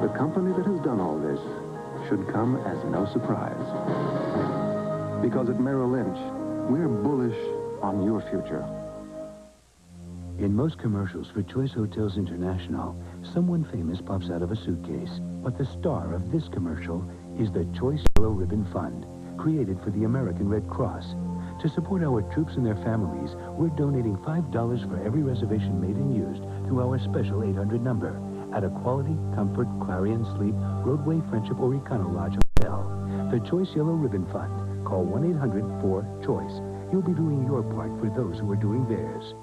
The company that has done all this should come as no surprise. Because at Merrill Lynch, we're bullish on your future. In most commercials for Choice Hotels International, someone famous pops out of a suitcase. But the star of this commercial is the Choice Yellow Ribbon Fund, created for the American Red Cross. To support our troops and their families, we're donating $5 for every reservation made and used through our special 800 number at a Quality, Comfort, Clarion Sleep, Roadway, Friendship, or Econo Lodge hotel. The Choice Yellow Ribbon Fund. Call 1-800-4-CHOICE. You'll be doing your part for those who are doing theirs.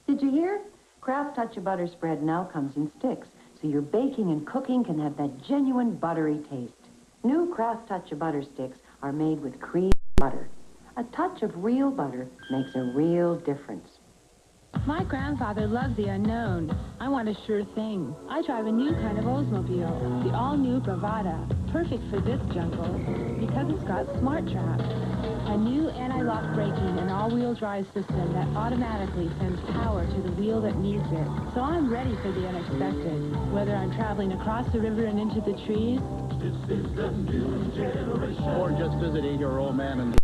Did you hear? Kraft Touch of Butter spread now comes in sticks, so your baking and cooking can have that genuine buttery taste. New Kraft Touch of Butter sticks are made with cream butter. A touch of real butter makes a real difference. My grandfather loved the unknown. I want a sure thing. I drive a new kind of Oldsmobile, the all-new Bravada, perfect for this jungle because it's got Smart Trap, a new anti-lock braking and all-wheel drive system that automatically sends power to the wheel that needs it. So I'm ready for the unexpected, whether I'm traveling across the river and into the trees. This is the new generation. Or just visiting your old man and...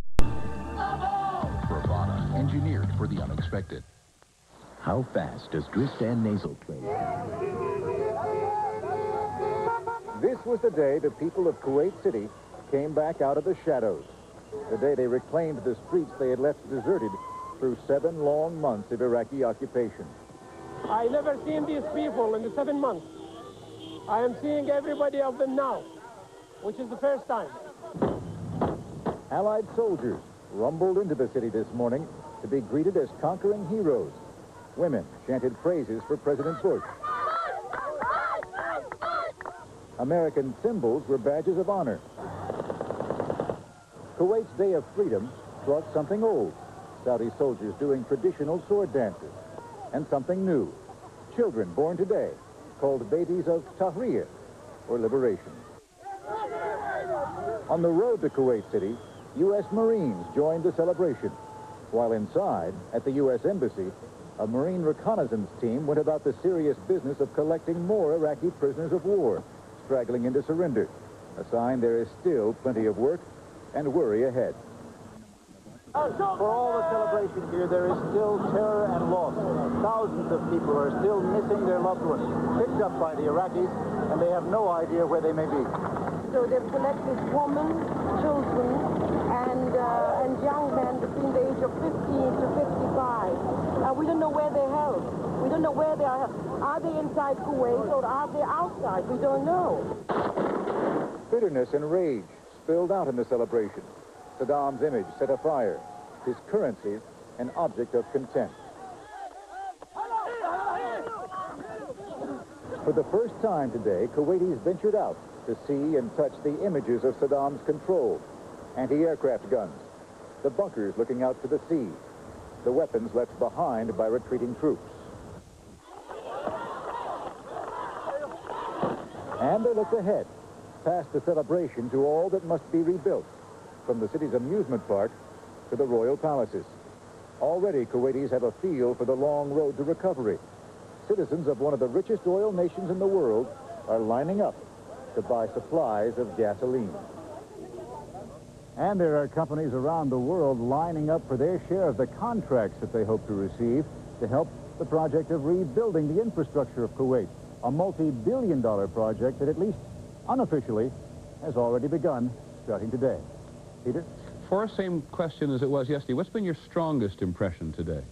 Bravada, engineered for the unexpected. How fast does Dristan nasal spray? This was the day the people of Kuwait City came back out of the shadows. The day they reclaimed the streets they had left deserted through 7 long months of Iraqi occupation. I never seen these people in the 7 months. I am seeing everybody of them now, which is the first time. Allied soldiers rumbled into the city this morning to be greeted as conquering heroes. Women chanted praises for President Bush. American symbols were badges of honor. Kuwait's Day of Freedom brought something old. Saudi soldiers doing traditional sword dances. And something new. Children born today, called babies of Tahrir, or liberation. On the road to Kuwait City, U.S. Marines joined the celebration. While inside, at the U.S. Embassy, a Marine reconnaissance team went about the serious business of collecting more Iraqi prisoners of war, straggling into surrender. A sign there is still plenty of work and worry ahead. For all the celebration here, there is still terror and loss. Thousands of people are still missing their loved ones, picked up by the Iraqis, and they have no idea where they may be. So they've collected women, children, and young men between the age of 15 to 55. We don't know where they're held. We don't know where they are held. Are they inside Kuwait or are they outside? We don't know. Bitterness and rage spilled out in the celebration. Saddam's image set afire, his currency an object of contempt. For the first time today, Kuwaitis ventured out to see and touch the images of Saddam's control. Anti-aircraft guns, the bunkers looking out to the sea, the weapons left behind by retreating troops. And they looked ahead, past the celebration to all that must be rebuilt, from the city's amusement park to the royal palaces. Already, Kuwaitis have a feel for the long road to recovery. Citizens of one of the richest oil nations in the world are lining up to buy supplies of gasoline. And there are companies around the world lining up for their share of the contracts that they hope to receive to help the project of rebuilding the infrastructure of Kuwait, a multi-billion-dollar project that, at least unofficially, has already begun starting today. Peter? For us, same question as it was yesterday. What's been your strongest impression today?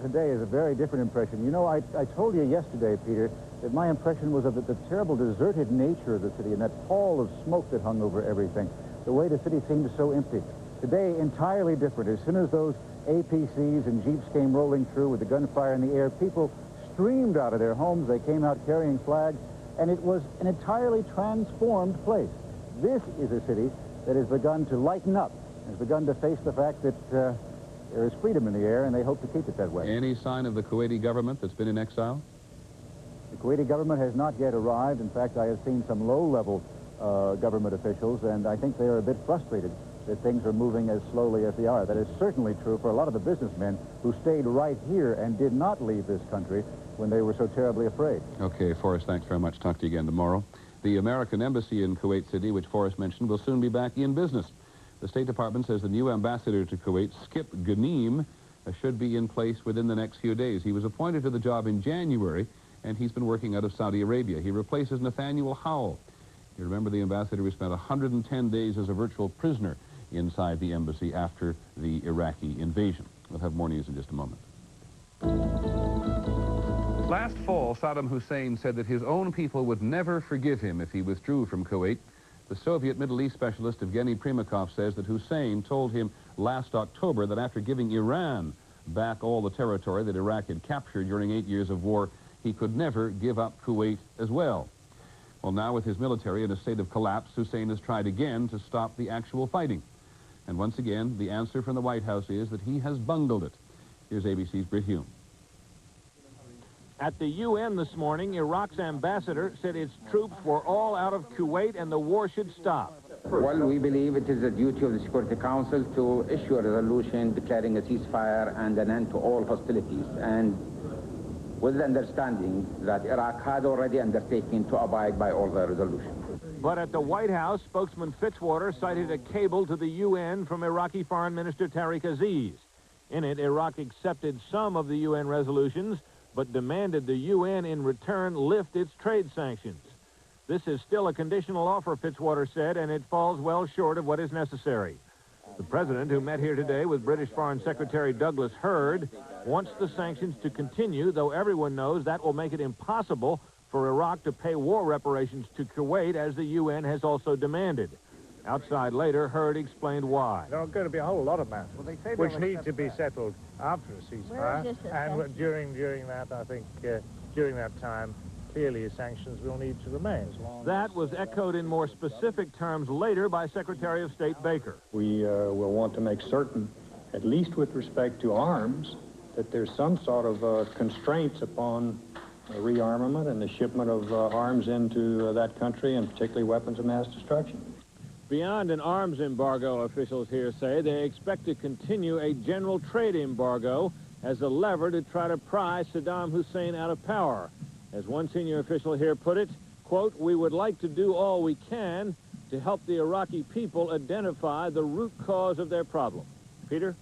Today is a very different impression. You know, I told you yesterday, Peter, that my impression was of the terrible deserted nature of the city and that pall of smoke that hung over everything. The way the city seemed so empty. Today, entirely different. As soon as those APCs and Jeeps came rolling through with the gunfire in the air, people streamed out of their homes. They came out carrying flags, and it was an entirely transformed place. This is a city that has begun to lighten up, has begun to face the fact that there is freedom in the air, and they hope to keep it that way. Any sign of the Kuwaiti government that's been in exile? The Kuwaiti government has not yet arrived. In fact, I have seen some low-level government officials, and I think they are a bit frustrated that things are moving as slowly as they are. That is certainly true for a lot of the businessmen who stayed right here and did not leave this country when they were so terribly afraid. Okay, Forrest, thanks very much. Talk to you again tomorrow. The American Embassy in Kuwait City, which Forrest mentioned, will soon be back in business. The State Department says the new ambassador to Kuwait, Skip Ghanim, should be in place within the next few days. He was appointed to the job in January, and he's been working out of Saudi Arabia. He replaces Nathaniel Howell. You remember the ambassador who spent 110 days as a virtual prisoner inside the embassy after the Iraqi invasion. We'll have more news in just a moment. Last fall, Saddam Hussein said that his own people would never forgive him if he withdrew from Kuwait. The Soviet Middle East specialist Evgeny Primakov says that Hussein told him last October that after giving Iran back all the territory that Iraq had captured during 8 years of war, he could never give up Kuwait as well. Well, now with his military in a state of collapse, Hussein has tried again to stop the actual fighting. And once again, the answer from the White House is that he has bungled it. Here's ABC's Britt Hume. At the UN this morning, Iraq's ambassador said its troops were all out of Kuwait and the war should stop. Well, we believe it is the duty of the Security Council to issue a resolution declaring a ceasefire and an end to all hostilities, and with the understanding that Iraq had already undertaken to abide by all the resolutions. But at the White House, spokesman Fitzwater cited a cable to the UN from Iraqi Foreign Minister Tariq Aziz. In it, Iraq accepted some of the UN resolutions, but demanded the UN in return lift its trade sanctions. This is still a conditional offer, Fitzwater said, and it falls well short of what is necessary. The president, who met here today with British Foreign Secretary Douglas Hurd, wants the sanctions to continue, though everyone knows that will make it impossible for Iraq to pay war reparations to Kuwait, as the UN has also demanded. Outside later, Hurd explained why. There are going to be a whole lot of matters which need to be settled after a ceasefire. And during that, I think, during that time, clearly sanctions will need to remain. That was echoed in more specific terms later by Secretary of State Baker. We will want to make certain, at least with respect to arms, that there's some sort of constraints upon rearmament and the shipment of arms into that country, and particularly weapons of mass destruction. Beyond an arms embargo, officials here say they expect to continue a general trade embargo as a lever to try to pry Saddam Hussein out of power. As one senior official here put it, quote, "We would like to do all we can to help the Iraqi people identify the root cause of their problem." Peter?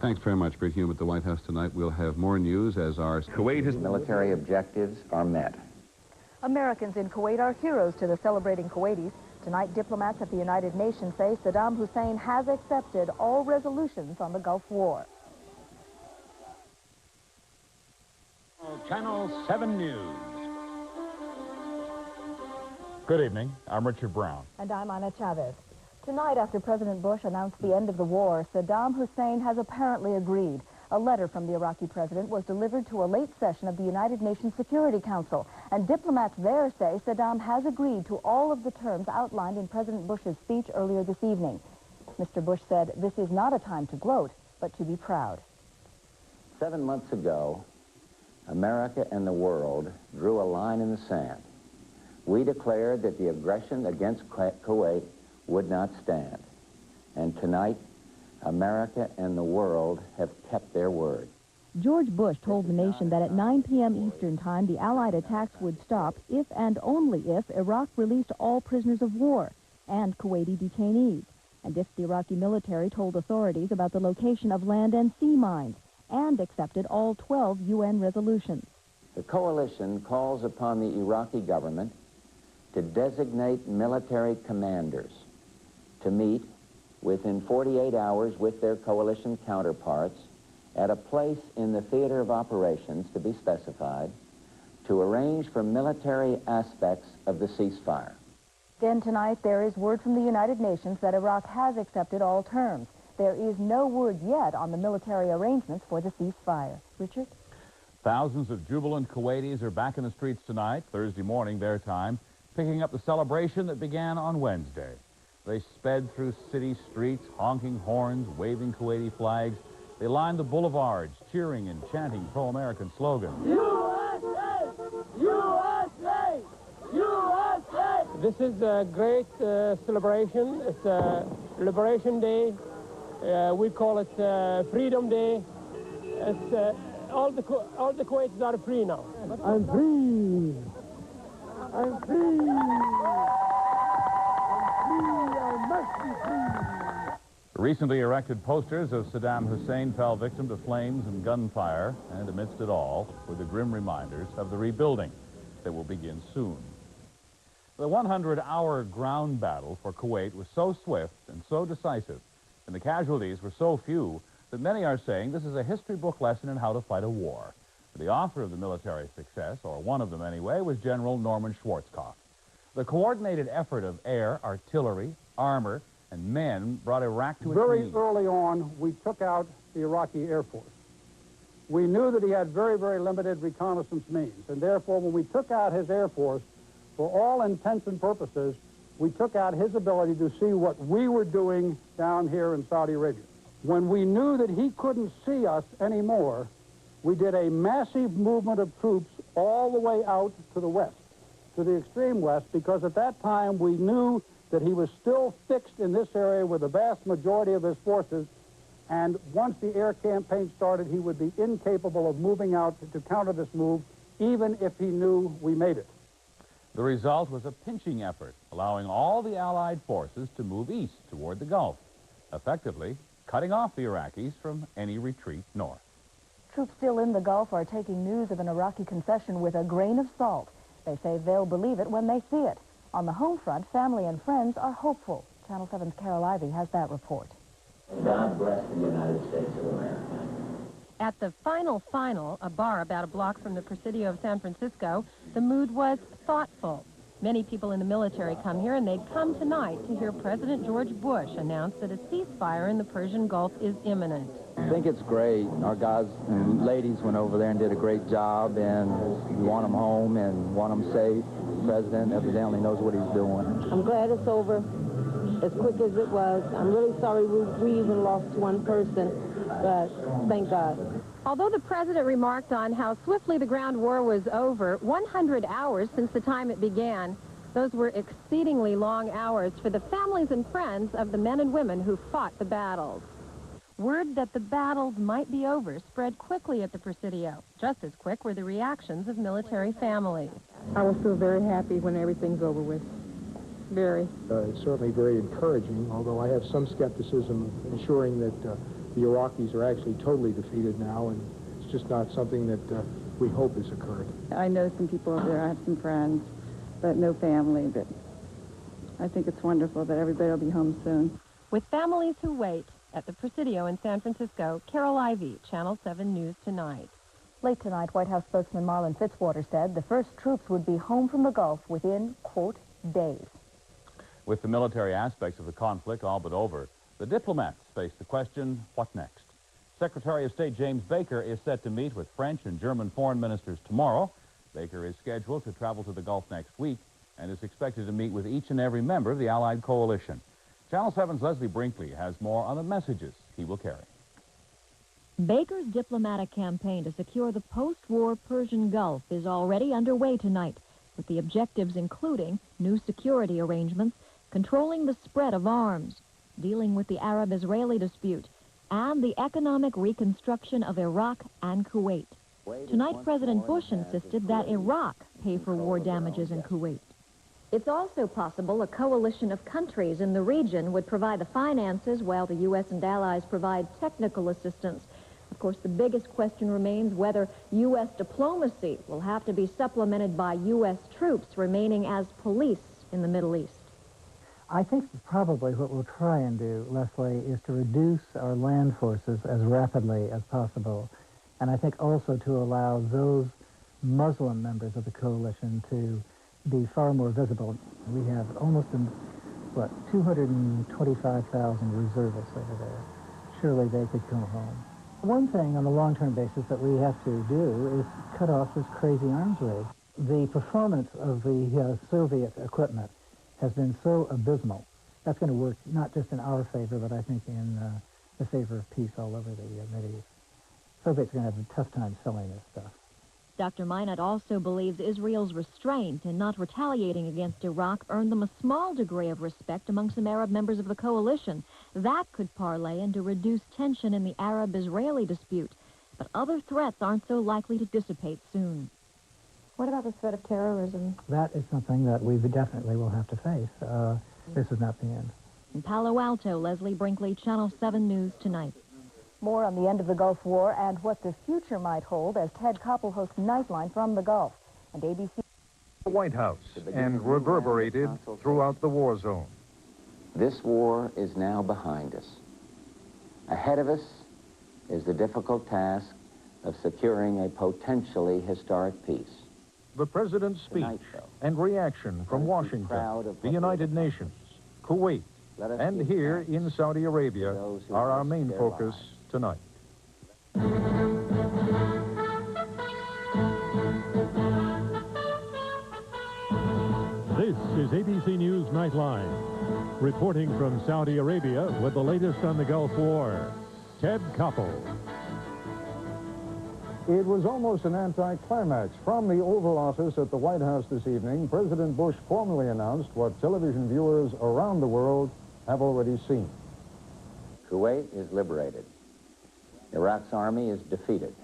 Thanks very much, Britt Hume. At the White House tonight, we'll have more news as our Kuwait military objectives are met. Americans in Kuwait are heroes to the celebrating Kuwaitis. Tonight, diplomats at the United Nations say Saddam Hussein has accepted all resolutions on the Gulf War. Channel 7 News. Good evening. I'm Richard Brown. And I'm Ana Chavez. Tonight, after President Bush announced the end of the war, Saddam Hussein has apparently agreed. A letter from the Iraqi president was delivered to a late session of the United Nations Security Council, and diplomats there say Saddam has agreed to all of the terms outlined in President Bush's speech earlier this evening. Mr. Bush said, "This is not a time to gloat, but to be proud." 7 months ago, America and the world drew a line in the sand. We declared that the aggression against Kuwait would not stand. And tonight, America and the world have kept their word. George Bush told the nation that at 9 p.m. Eastern Time, the Allied attacks would stop if and only if Iraq released all prisoners of war and Kuwaiti detainees, and if the Iraqi military told authorities about the location of land and sea mines and accepted all 12 UN resolutions. The coalition calls upon the Iraqi government to designate military commanders to meet within 48 hours with their coalition counterparts at a place in the theater of operations to be specified to arrange for military aspects of the ceasefire. Then tonight, there is word from the United Nations that Iraq has accepted all terms. There is no word yet on the military arrangements for the ceasefire. Richard? Thousands of jubilant Kuwaitis are back in the streets tonight, Thursday morning their time, picking up the celebration that began on Wednesday. They sped through city streets, honking horns, waving Kuwaiti flags. They lined the boulevards, cheering and chanting pro-American slogans. USA! USA! USA! This is a great celebration. It's a Liberation Day. We call it Freedom Day. It's all the Kuwaitis are free now. I'm free. I'm free. I must be free. Recently erected posters of Saddam Hussein fell victim to flames and gunfire, and amidst it all were the grim reminders of the rebuilding that will begin soon. The 100-hour ground battle for Kuwait was so swift and so decisive, and the casualties were so few, that many are saying this is a history book lesson in how to fight a war. The author of the military success, or one of them anyway, was General Norman Schwarzkopf. The coordinated effort of air, artillery, armor, and men brought Iraq to its Very knees. early on, we took out the Iraqi Air Force. We knew that he had very, very limited reconnaissance means, and therefore when we took out his Air Force, for all intents and purposes, we took out his ability to see what we were doing down here in Saudi Arabia. When we knew that he couldn't see us anymore, we did a massive movement of troops all the way out to the west, to the extreme west, because at that time we knew that he was still fixed in this area with the vast majority of his forces, and once the air campaign started, he would be incapable of moving out to counter this move, even if he knew we made it. The result was a pinching effort, allowing all the Allied forces to move east toward the Gulf, effectively cutting off the Iraqis from any retreat north. Troops still in the Gulf are taking news of an Iraqi concession with a grain of salt. They say they'll believe it when they see it. On the home front, family and friends are hopeful. Channel 7's Carol Ivey has that report. God bless the United States of America. At the final, a bar about a block from the Presidio of San Francisco, the mood was thoughtful. Many people in the military come here, and they'd come tonight to hear President George Bush announce that a ceasefire in the Persian Gulf is imminent. I think it's great. Our guys and ladies went over there and did a great job, and we want them home and want them safe. The president evidently knows what he's doing. I'm glad it's over as quick as it was. I'm really sorry we even lost one person, but thank God. Although the president remarked on how swiftly the ground war was over, 100 hours since the time it began, those were exceedingly long hours for the families and friends of the men and women who fought the battles. Word that the battles might be over spread quickly at the Presidio. Just as quick were the reactions of military families. I will feel very happy when everything's over with. Very. It's certainly very encouraging, although I have some skepticism ensuring that the Iraqis are actually totally defeated now, and it's just not something that we hope has occurred. I know some people over there. I have some friends, but no family. But I think it's wonderful that everybody will be home soon. With families who wait at the Presidio in San Francisco, Carol Ivey, Channel 7 News Tonight. Late tonight, White House spokesman Marlin Fitzwater said the first troops would be home from the Gulf within, quote, days. With the military aspects of the conflict all but over, the diplomats face the question, what next? Secretary of State James Baker is set to meet with French and German foreign ministers tomorrow. Baker is scheduled to travel to the Gulf next week and is expected to meet with each and every member of the Allied coalition. Channel 7's Leslie Brinkley has more on the messages he will carry. Baker's diplomatic campaign to secure the post-war Persian Gulf is already underway tonight, with the objectives including new security arrangements, controlling the spread of arms, dealing with the Arab-Israeli dispute, and the economic reconstruction of Iraq and Kuwait. Tonight, President Bush insisted that Iraq pay for war damages in Kuwait. It's also possible a coalition of countries in the region would provide the finances while the U.S. and allies provide technical assistance. Of course, the biggest question remains whether U.S. diplomacy will have to be supplemented by U.S. troops remaining as police in the Middle East. I think probably what we'll try and do, Leslie, is to reduce our land forces as rapidly as possible. And I think also to allow those Muslim members of the coalition to be far more visible. We have almost, 225,000 reservists over there. Surely they could come home. One thing on a long-term basis that we have to do is cut off this crazy arms race. The performance of the Soviet equipment has been so abysmal. That's going to work not just in our favor, but I think in the favor of peace all over the Mideast. Soviets are going to have a tough time selling this stuff. Dr. Minot also believes Israel's restraint in not retaliating against Iraq earned them a small degree of respect among some Arab members of the coalition. That could parlay into reduced tension in the Arab-Israeli dispute. But other threats aren't so likely to dissipate soon. What about the threat of terrorism? That is something that we definitely will have to face. This is not the end. In Palo Alto, Leslie Brinkley, Channel 7 News Tonight. More on the end of the Gulf War and what the future might hold as Ted Koppel hosts Nightline from the Gulf. And ABC... The White House and reverberated throughout the war zone. This war is now behind us. Ahead of us is the difficult task of securing a potentially historic peace. The President's speech and reaction from Washington, the United Nations, Kuwait, and here in Saudi Arabia are our main focus tonight. This is ABC News Nightline. Reporting from Saudi Arabia with the latest on the Gulf War, Ted Koppel. It was almost an anticlimax. From the Oval Office at the White House this evening, President Bush formally announced what television viewers around the world have already seen. Kuwait is liberated. Iraq's army is defeated.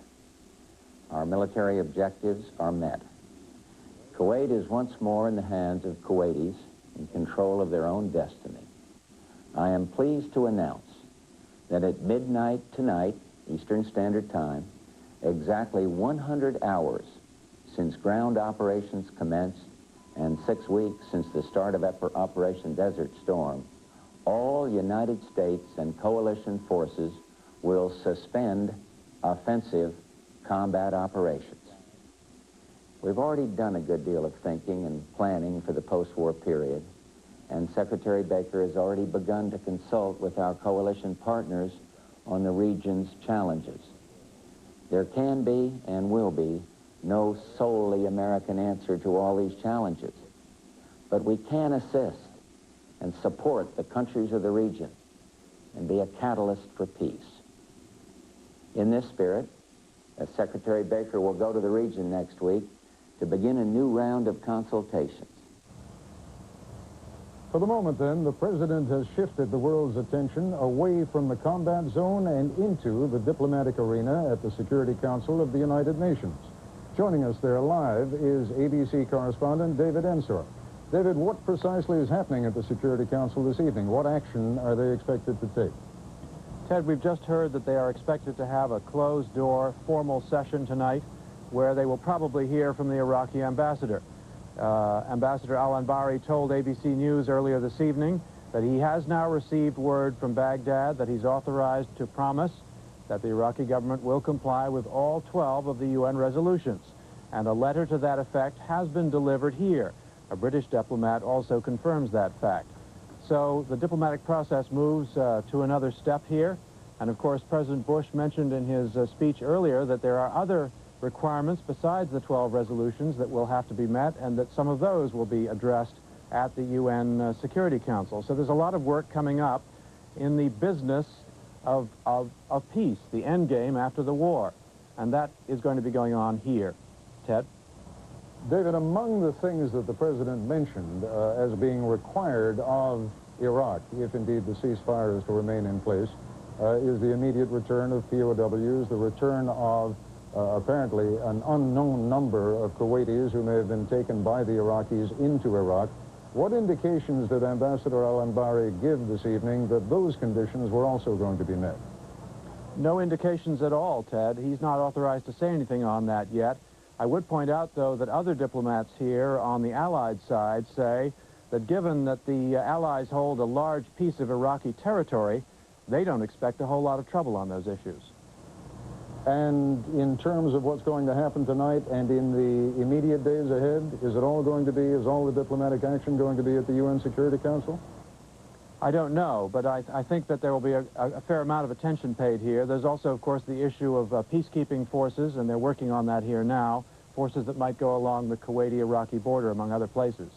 Our military objectives are met. Kuwait is once more in the hands of Kuwaitis in control of their own destiny. I am pleased to announce that at midnight tonight, Eastern Standard Time, exactly 100 hours since ground operations commenced and 6 weeks since the start of Operation Desert Storm, all United States and coalition forces will suspend offensive combat operations. We've already done a good deal of thinking and planning for the post-war period, and Secretary Baker has already begun to consult with our coalition partners on the region's challenges. There can be and will be no solely American answer to all these challenges, but we can assist and support the countries of the region and be a catalyst for peace. In this spirit, as Secretary Baker will go to the region next week to begin a new round of consultations. For the moment, then, the President has shifted the world's attention away from the combat zone and into the diplomatic arena at the Security Council of the United Nations. Joining us there live is ABC correspondent David Ensor. David, what precisely is happening at the Security Council this evening? What action are they expected to take? Ted, we've just heard that they are expected to have a closed-door formal session tonight where they will probably hear from the Iraqi ambassador. Ambassador Al-Anbari told ABC News earlier this evening that he has now received word from Baghdad that he's authorized to promise that the Iraqi government will comply with all 12 of the UN resolutions. And a letter to that effect has been delivered here. A British diplomat also confirms that fact. So the diplomatic process moves to another step here. And of course, President Bush mentioned in his speech earlier that there are other requirements besides the 12 resolutions that will have to be met, and that some of those will be addressed at the UN Security Council. So there's a lot of work coming up in the business of peace, the end game after the war. And that is going to be going on here. Ted? David, among the things that the President mentioned as being required of Iraq, if indeed the ceasefire is to remain in place, is the immediate return of POWs, the return of apparently an unknown number of Kuwaitis who may have been taken by the Iraqis into Iraq. What indications did Ambassador Al-Anbari give this evening that those conditions were also going to be met? No indications at all, Ted. He's not authorized to say anything on that yet. I would point out, though, that other diplomats here on the Allied side say that given that the Allies hold a large piece of Iraqi territory, they don't expect a whole lot of trouble on those issues. And in terms of what's going to happen tonight and in the immediate days ahead, is all the diplomatic action going to be at the UN Security Council? I don't know, but I think that there will be a fair amount of attention paid here. There's also, of course, the issue of peacekeeping forces, and they're working on that here now, forces that might go along the Kuwaiti-Iraqi border, among other places.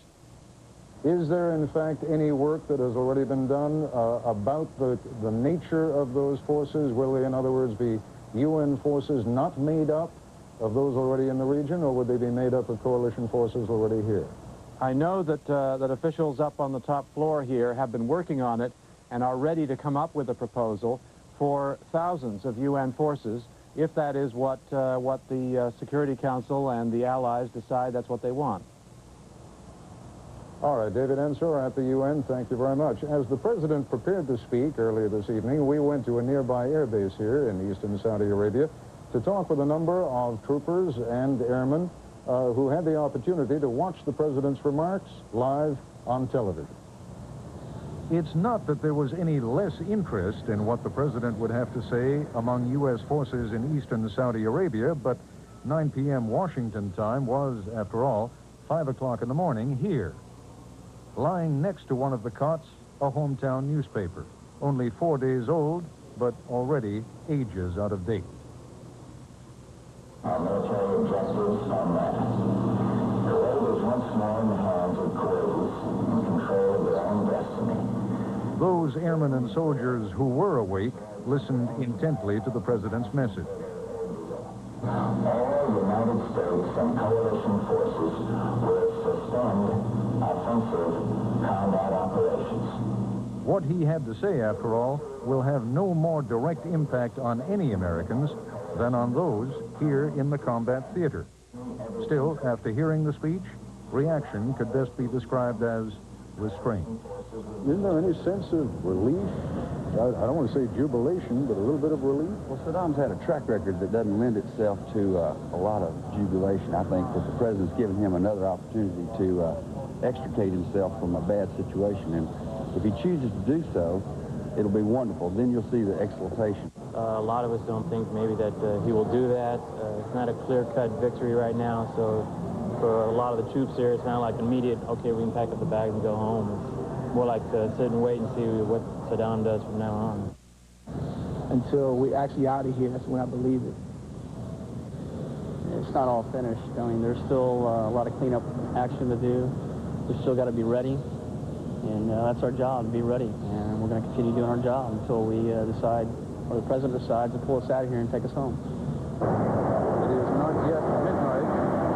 Is there, in fact, any work that has already been done about the nature of those forces? Will they, in other words, be UN forces not made up of those already in the region, or would they be made up of coalition forces already here? I know that that officials up on the top floor here have been working on it and are ready to come up with a proposal for thousands of UN forces if that is what the Security Council and the Allies decide that's what they want. All right, David Ensor at the UN, thank you very much. As the President prepared to speak earlier this evening, we went to a nearby airbase here in eastern Saudi Arabia to talk with a number of troopers and airmen who had the opportunity to watch the President's remarks live on television. It's not that there was any less interest in what the President would have to say among U.S. forces in eastern Saudi Arabia, but 9 p.m. Washington time was, after all, 5 o'clock in the morning here. Lying next to one of the cots, a hometown newspaper, only 4 days old, but already ages out of date. Our military objectives are met. Kuwait is once more in the hands of Kuwaitis in control of their own destiny. Those airmen and soldiers who were awake listened intently to the President's message. All United States and coalition forces will suspend offensive combat operations. What he had to say, after all, will have no more direct impact on any Americans than on those here in the combat theater. Still, after hearing the speech, reaction could best be described as restraint. Isn't there any sense of relief? I don't want to say jubilation, but a little bit of relief? Well, Saddam's had a track record that doesn't lend itself to a lot of jubilation. I think that the President's given him another opportunity to extricate himself from a bad situation. And if he chooses to do so, it'll be wonderful. Then you'll see the exultation. A lot of us don't think maybe that he will do that. It's not a clear-cut victory right now, so for a lot of the troops here, it's not like immediate, okay, we can pack up the bags and go home. It's more like sit and wait and see what Saddam does from now on. Until we actually out of here, that's when I believe it. It's not all finished. I mean, there's still a lot of cleanup action to do. We still got to be ready, and that's our job, to be ready. And we're going to continue doing our job until we decide, or the President decides to pull us out of here and take us home. It is not yet midnight,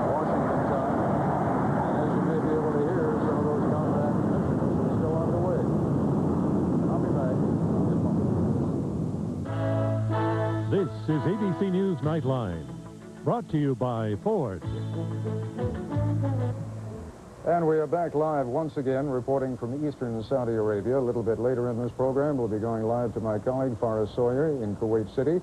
Washington time, and as you may be able to hear, some of those combat missions are still underway. I'll be back in a moment. This is ABC News Nightline, brought to you by Ford. And we are back live once again, reporting from eastern Saudi Arabia. A little bit later in this program, we'll be going live to my colleague, Farah Sawyer, in Kuwait City.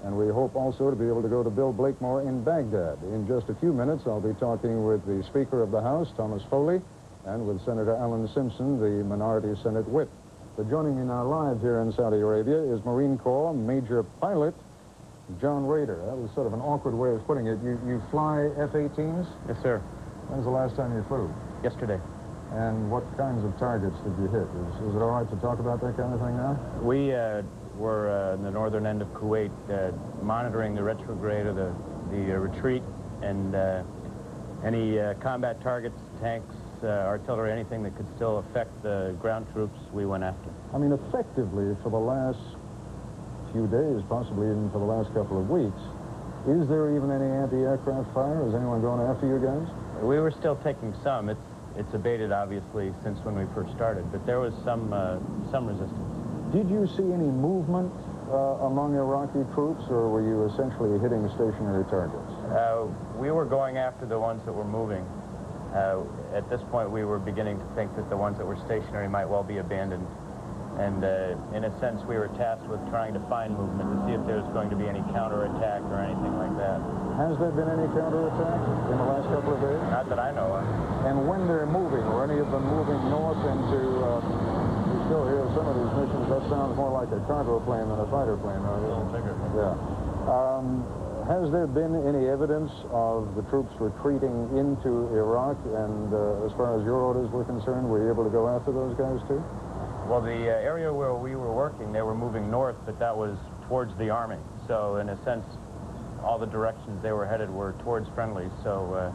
And we hope also to be able to go to Bill Blakemore in Baghdad. In just a few minutes, I'll be talking with the Speaker of the House, Thomas Foley, and with Senator Alan Simpson, the Minority Senate Whip. But joining me now live here in Saudi Arabia is Marine Corps Major Pilot John Rader. That was sort of an awkward way of putting it. You fly F-18s? Yes, sir. When's the last time you flew? Yesterday. And what kinds of targets did you hit? Is it all right to talk about that kind of thing now? We were in the northern end of Kuwait monitoring the retrograde of the retreat, and any combat targets, tanks, artillery, anything that could still affect the ground troops, we went after. I mean, effectively, for the last few days, possibly even for the last couple of weeks, is there even any anti-aircraft fire? Is anyone going after you guys? We were still taking some. It's abated, obviously, since when we first started, but there was some resistance. Did you see any movement among Iraqi troops, or were you essentially hitting stationary targets? We were going after the ones that were moving. At this point, we were beginning to think that the ones that were stationary might well be abandoned. And in a sense, we were tasked with trying to find movement to see if there was going to be any counterattack or anything like that. Has there been any counterattack in the last couple of days? Not that I know of. And when they're moving, or any of them moving north into, you still hear some of these missions, that sounds more like a cargo plane than a fighter plane. A little bigger. Yeah. Has there been any evidence of the troops retreating into Iraq? And as far as your orders were concerned, were you able to go after those guys too? Well, the area where we were working, they were moving north, but that was towards the Army. So, in a sense, all the directions they were headed were towards friendlies. So,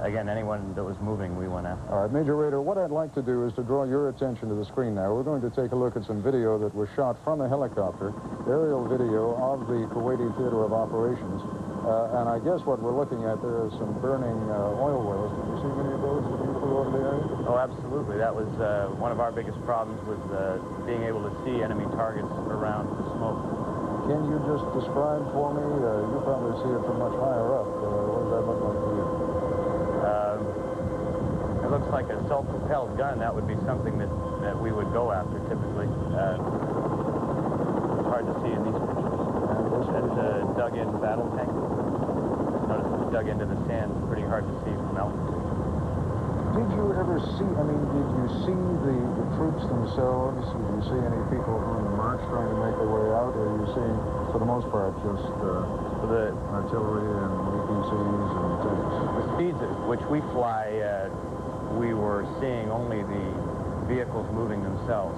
again, anyone that was moving, we went after. All right, Major Rader, what I'd like to do is to draw your attention to the screen now. We're going to take a look at some video that was shot from a helicopter, aerial video of the Kuwaiti Theater of Operations. And I guess what we're looking at there is some burning oil wells. Did you see many of those when you flew over the area? Oh, absolutely. That was one of our biggest problems, was being able to see enemy targets around the smoke. Can you just describe for me, you probably see it from much higher up, what does that look like to you? It looks like a self-propelled gun. That would be something that we would go after typically. Hard to see in these pictures. That's a dug-in battle tank. Notice it's dug into the sand. It's pretty hard to see from altitude. Did you ever see, I mean, did you see the troops themselves? Did you see any people on the march trying to make their way out? Or are you seeing, for the most part, just the artillery and APCs and tanks? The speeds at which we fly, we were seeing only the vehicles moving themselves.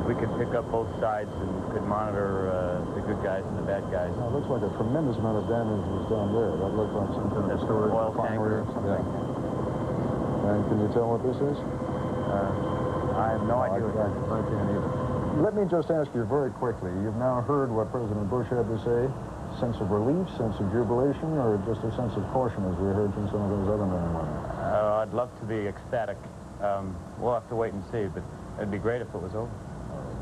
We could pick up both sides and could monitor the good guys and the bad guys. Now, it looks like a tremendous amount of damage was done there. That looked like some kind of storage oil tanker or something. Yeah. And can you tell what this is? I have no idea what that is. I can't either. Let me just ask you very quickly. You've now heard what President Bush had to say. Sense of relief, sense of jubilation, or just a sense of caution as we heard from some of those other men and women? I'd love to be ecstatic. We'll have to wait and see, but it'd be great if it was over.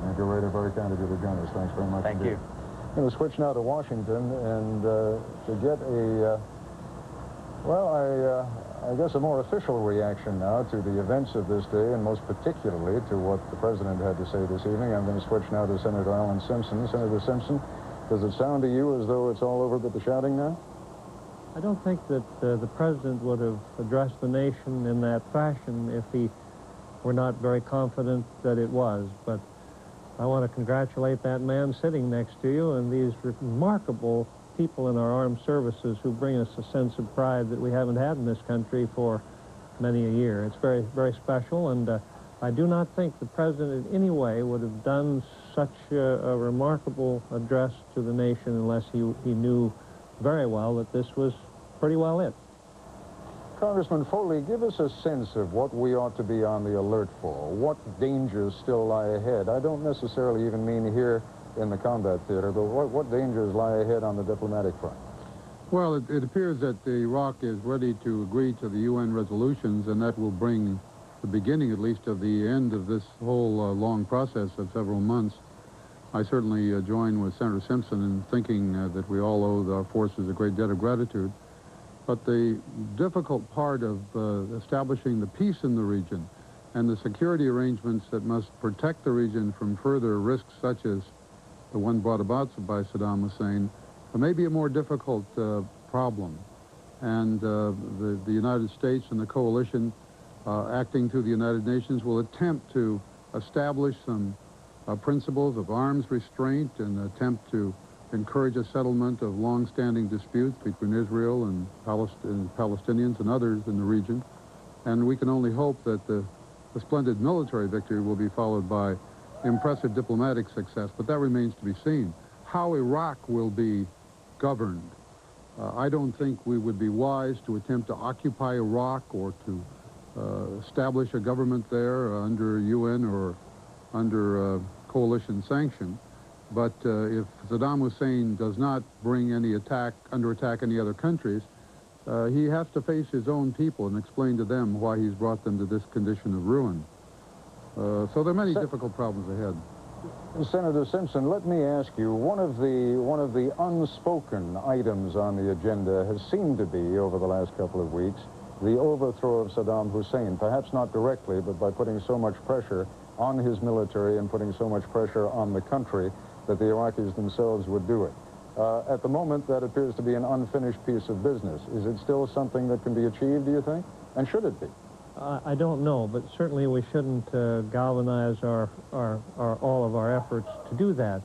Thank you, Raider. Very kind of you to join us. Thanks very much. Thank you. I'm going to switch now to Washington and to get a, I guess a more official reaction now to the events of this day, and most particularly to what the President had to say this evening. I'm going to switch now to Senator Alan Simpson. Senator Simpson, does it sound to you as though it's all over but the shouting now? I don't think that the President would have addressed the nation in that fashion if he were not very confident that it was. But I want to congratulate that man sitting next to you and these remarkable people in our armed services who bring us a sense of pride that we haven't had in this country for many a year. It's very, very special, and I do not think the President in any way would have done such a remarkable address to the nation unless he knew very well that this was pretty well it. Congressman Foley, give us a sense of what we ought to be on the alert for. What dangers still lie ahead? I don't necessarily even mean here in the combat theater, but what dangers lie ahead on the diplomatic front? Well, it appears that Iraq is ready to agree to the UN resolutions, and that will bring the beginning, at least, of the end of this whole long process of several months. I certainly join with Senator Simpson in thinking that we all owe our forces a great debt of gratitude. But the difficult part of establishing the peace in the region and the security arrangements that must protect the region from further risks such as the one brought about by Saddam Hussein may be a more difficult problem. And the United States and the coalition acting through the United Nations will attempt to establish some principles of arms restraint and attempt to encourage a settlement of long-standing disputes between Israel and Palestinians and others in the region. And we can only hope that the splendid military victory will be followed by impressive diplomatic success, but that remains to be seen. How Iraq will be governed, I don't think we would be wise to attempt to occupy Iraq or to establish a government there under UN or under coalition sanction. But if Saddam Hussein does not bring any under attack any other countries, he has to face his own people and explain to them why he's brought them to this condition of ruin. So there are many difficult problems ahead. Senator Simpson, let me ask you, one of the unspoken items on the agenda has seemed to be, over the last couple of weeks, the overthrow of Saddam Hussein, perhaps not directly, but by putting so much pressure on his military and putting so much pressure on the country that the Iraqis themselves would do it. At the moment, that appears to be an unfinished piece of business. Is it still something that can be achieved, do you think? And should it be? I don't know, but certainly we shouldn't galvanize all of our efforts to do that.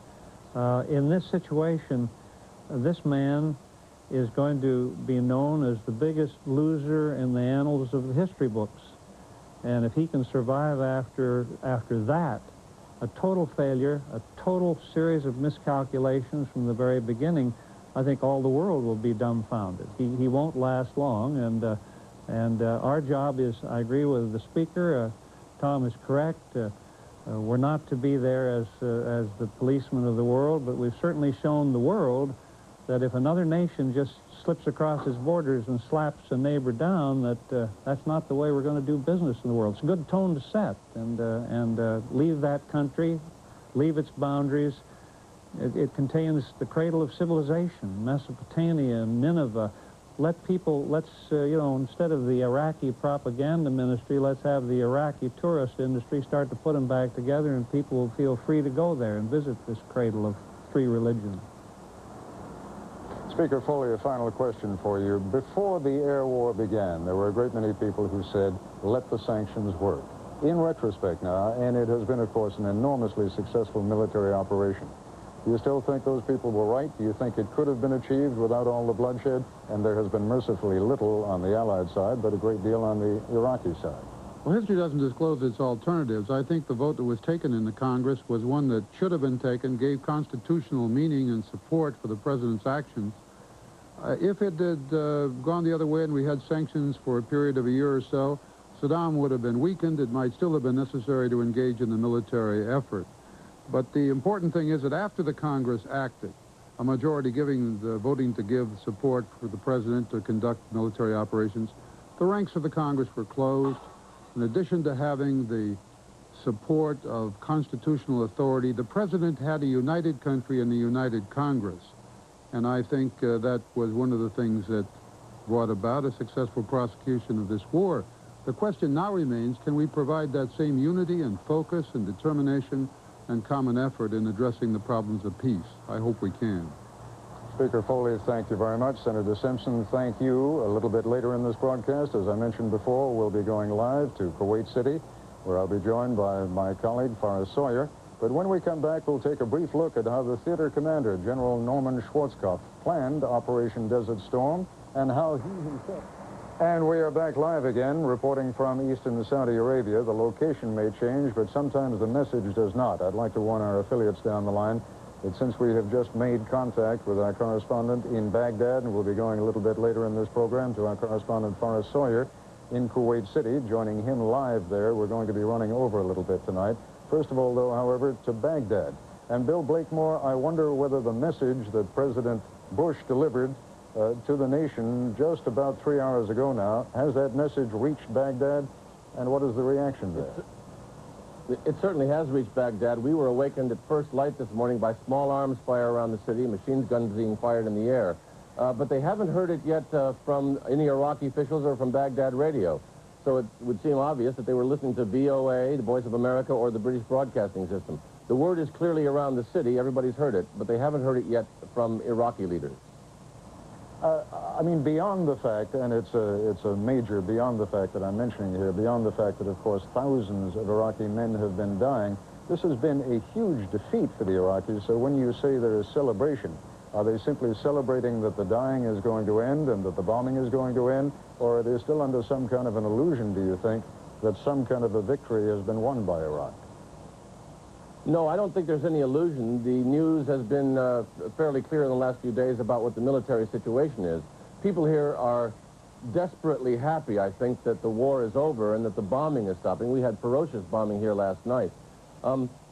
In this situation, this man is going to be known as the biggest loser in the annals of the history books. And if he can survive after that, a total failure, a total series of miscalculations from the very beginning, I think all the world will be dumbfounded. He won't last long, and our job is, I agree with the speaker, Tom is correct, we're not to be there as the policemen of the world, but we've certainly shown the world that if another nation just slips across its borders and slaps a neighbor down, that's not the way we're going to do business in the world. It's a good tone to set and leave that country, leave its boundaries, It contains the cradle of civilization, Mesopotamia, Nineveh. Let's, you know, instead of the Iraqi propaganda ministry, let's have the Iraqi tourist industry start to put them back together, and people will feel free to go there and visit this cradle of three religions. Speaker Foley, a final question for you. Before the air war began, there were a great many people who said, let the sanctions work. In retrospect now, and it has been, of course, an enormously successful military operation, do you still think those people were right? Do you think it could have been achieved without all the bloodshed? And there has been mercifully little on the Allied side, but a great deal on the Iraqi side. Well, history doesn't disclose its alternatives. I think the vote that was taken in the Congress was one that should have been taken, gave constitutional meaning and support for the president's actions. If it had gone the other way and we had sanctions for a period of a year or so, Saddam would have been weakened. It might still have been necessary to engage in the military effort. But the important thing is that after the Congress acted, a majority voting to give support for the president to conduct military operations, the ranks of the Congress were closed. In addition to having the support of constitutional authority, the president had a united country and a united Congress. And I think that was one of the things that brought about a successful prosecution of this war. The question now remains, can we provide that same unity and focus and determination and common effort in addressing the problems of peace? I hope we can. Speaker Foley, thank you very much. Senator Simpson, thank you. A little bit later in this broadcast, as I mentioned before, we'll be going live to Kuwait City, where I'll be joined by my colleague, Forrest Sawyer. But when we come back, we'll take a brief look at how the theater commander, General Norman Schwarzkopf, planned Operation Desert Storm and how he himself... And we are back live again, reporting from Eastern Saudi Arabia. The location may change, but sometimes the message does not. I'd like to warn our affiliates down the line that since we have just made contact with our correspondent in Baghdad, and we'll be going a little bit later in this program to our correspondent Forrest Sawyer in Kuwait City, joining him live there. We're going to be running over a little bit tonight. First of all, though, however, to Baghdad. And Bill Blakemore, I wonder whether the message that President Bush delivered to the nation just about 3 hours ago now, has that message reached Baghdad, and what is the reaction there? It certainly has reached Baghdad. We were awakened at first light this morning by small arms fire around the city, machine guns being fired in the air. But they haven't heard it yet from any Iraqi officials or from Baghdad radio. So it would seem obvious that they were listening to VOA, the Voice of America, or the British Broadcasting System. The word is clearly around the city. Everybody's heard it, but they haven't heard it yet from Iraqi leaders. I mean, beyond the fact, and it's a major beyond the fact that I'm mentioning here, beyond the fact that, of course, thousands of Iraqi men have been dying, this has been a huge defeat for the Iraqis. So when you say there is celebration, are they simply celebrating that the dying is going to end and that the bombing is going to end, or are they still under some kind of an illusion, do you think, that some kind of a victory has been won by Iraq? No, I don't think there's any illusion. The news has been fairly clear in the last few days about what the military situation is. People here are desperately happy, I think, that the war is over and that the bombing is stopping. We had ferocious bombing here last night.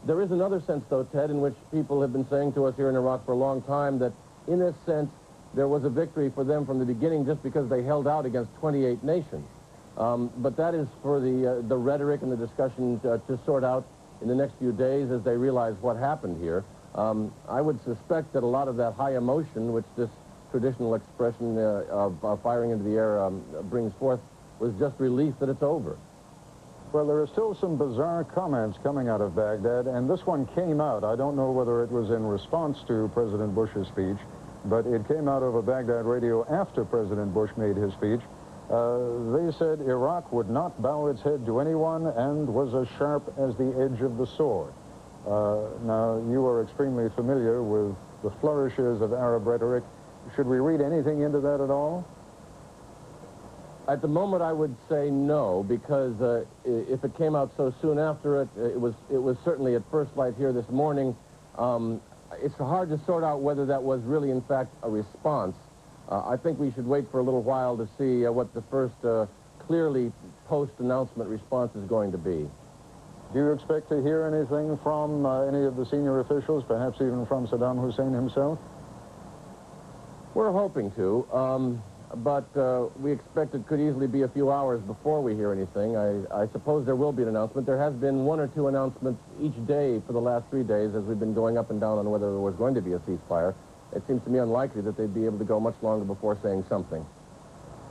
There is another sense, though, Ted, in which people have been saying to us here in Iraq for a long time that, in a sense, there was a victory for them from the beginning just because they held out against 28 nations. But that is for the rhetoric and the discussion to sort out in the next few days as they realize what happened here. I would suspect that a lot of that high emotion, which this traditional expression of firing into the air brings forth, was just relief that it's over. Well, there are still some bizarre comments coming out of Baghdad, and this one came out. I don't know whether it was in response to President Bush's speech, but it came out over Baghdad radio after President Bush made his speech. They said Iraq would not bow its head to anyone and was as sharp as the edge of the sword. Now, you are extremely familiar with the flourishes of Arab rhetoric. Should we read anything into that at all? At the moment, I would say no, because if it came out so soon after it, it was certainly at first light here this morning. It's hard to sort out whether that was really, in fact, a response. I think we should wait for a little while to see what the first clearly post-announcement response is going to be. Do you expect to hear anything from any of the senior officials, perhaps even from Saddam Hussein himself? We're hoping to. but we expect it could easily be a few hours before we hear anything. I suppose there will be an announcement. There has been 1 or 2 announcements each day for the last 3 days as we've been going up and down on whether there was going to be a ceasefire. It seems to me unlikely that they'd be able to go much longer before saying something.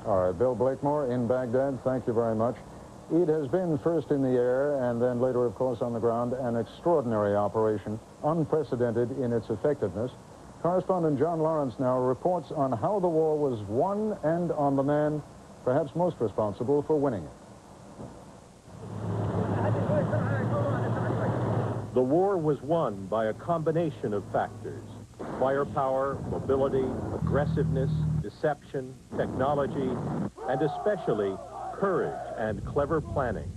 All right, Bill Blakemore in Baghdad, thank you very much. It has been first in the air and then later, of course, on the ground, an extraordinary operation, unprecedented in its effectiveness. Correspondent John Lawrence now reports on how the war was won and on the man perhaps most responsible for winning it. The war was won by a combination of factors: firepower, mobility, aggressiveness, deception, technology, and especially courage and clever planning.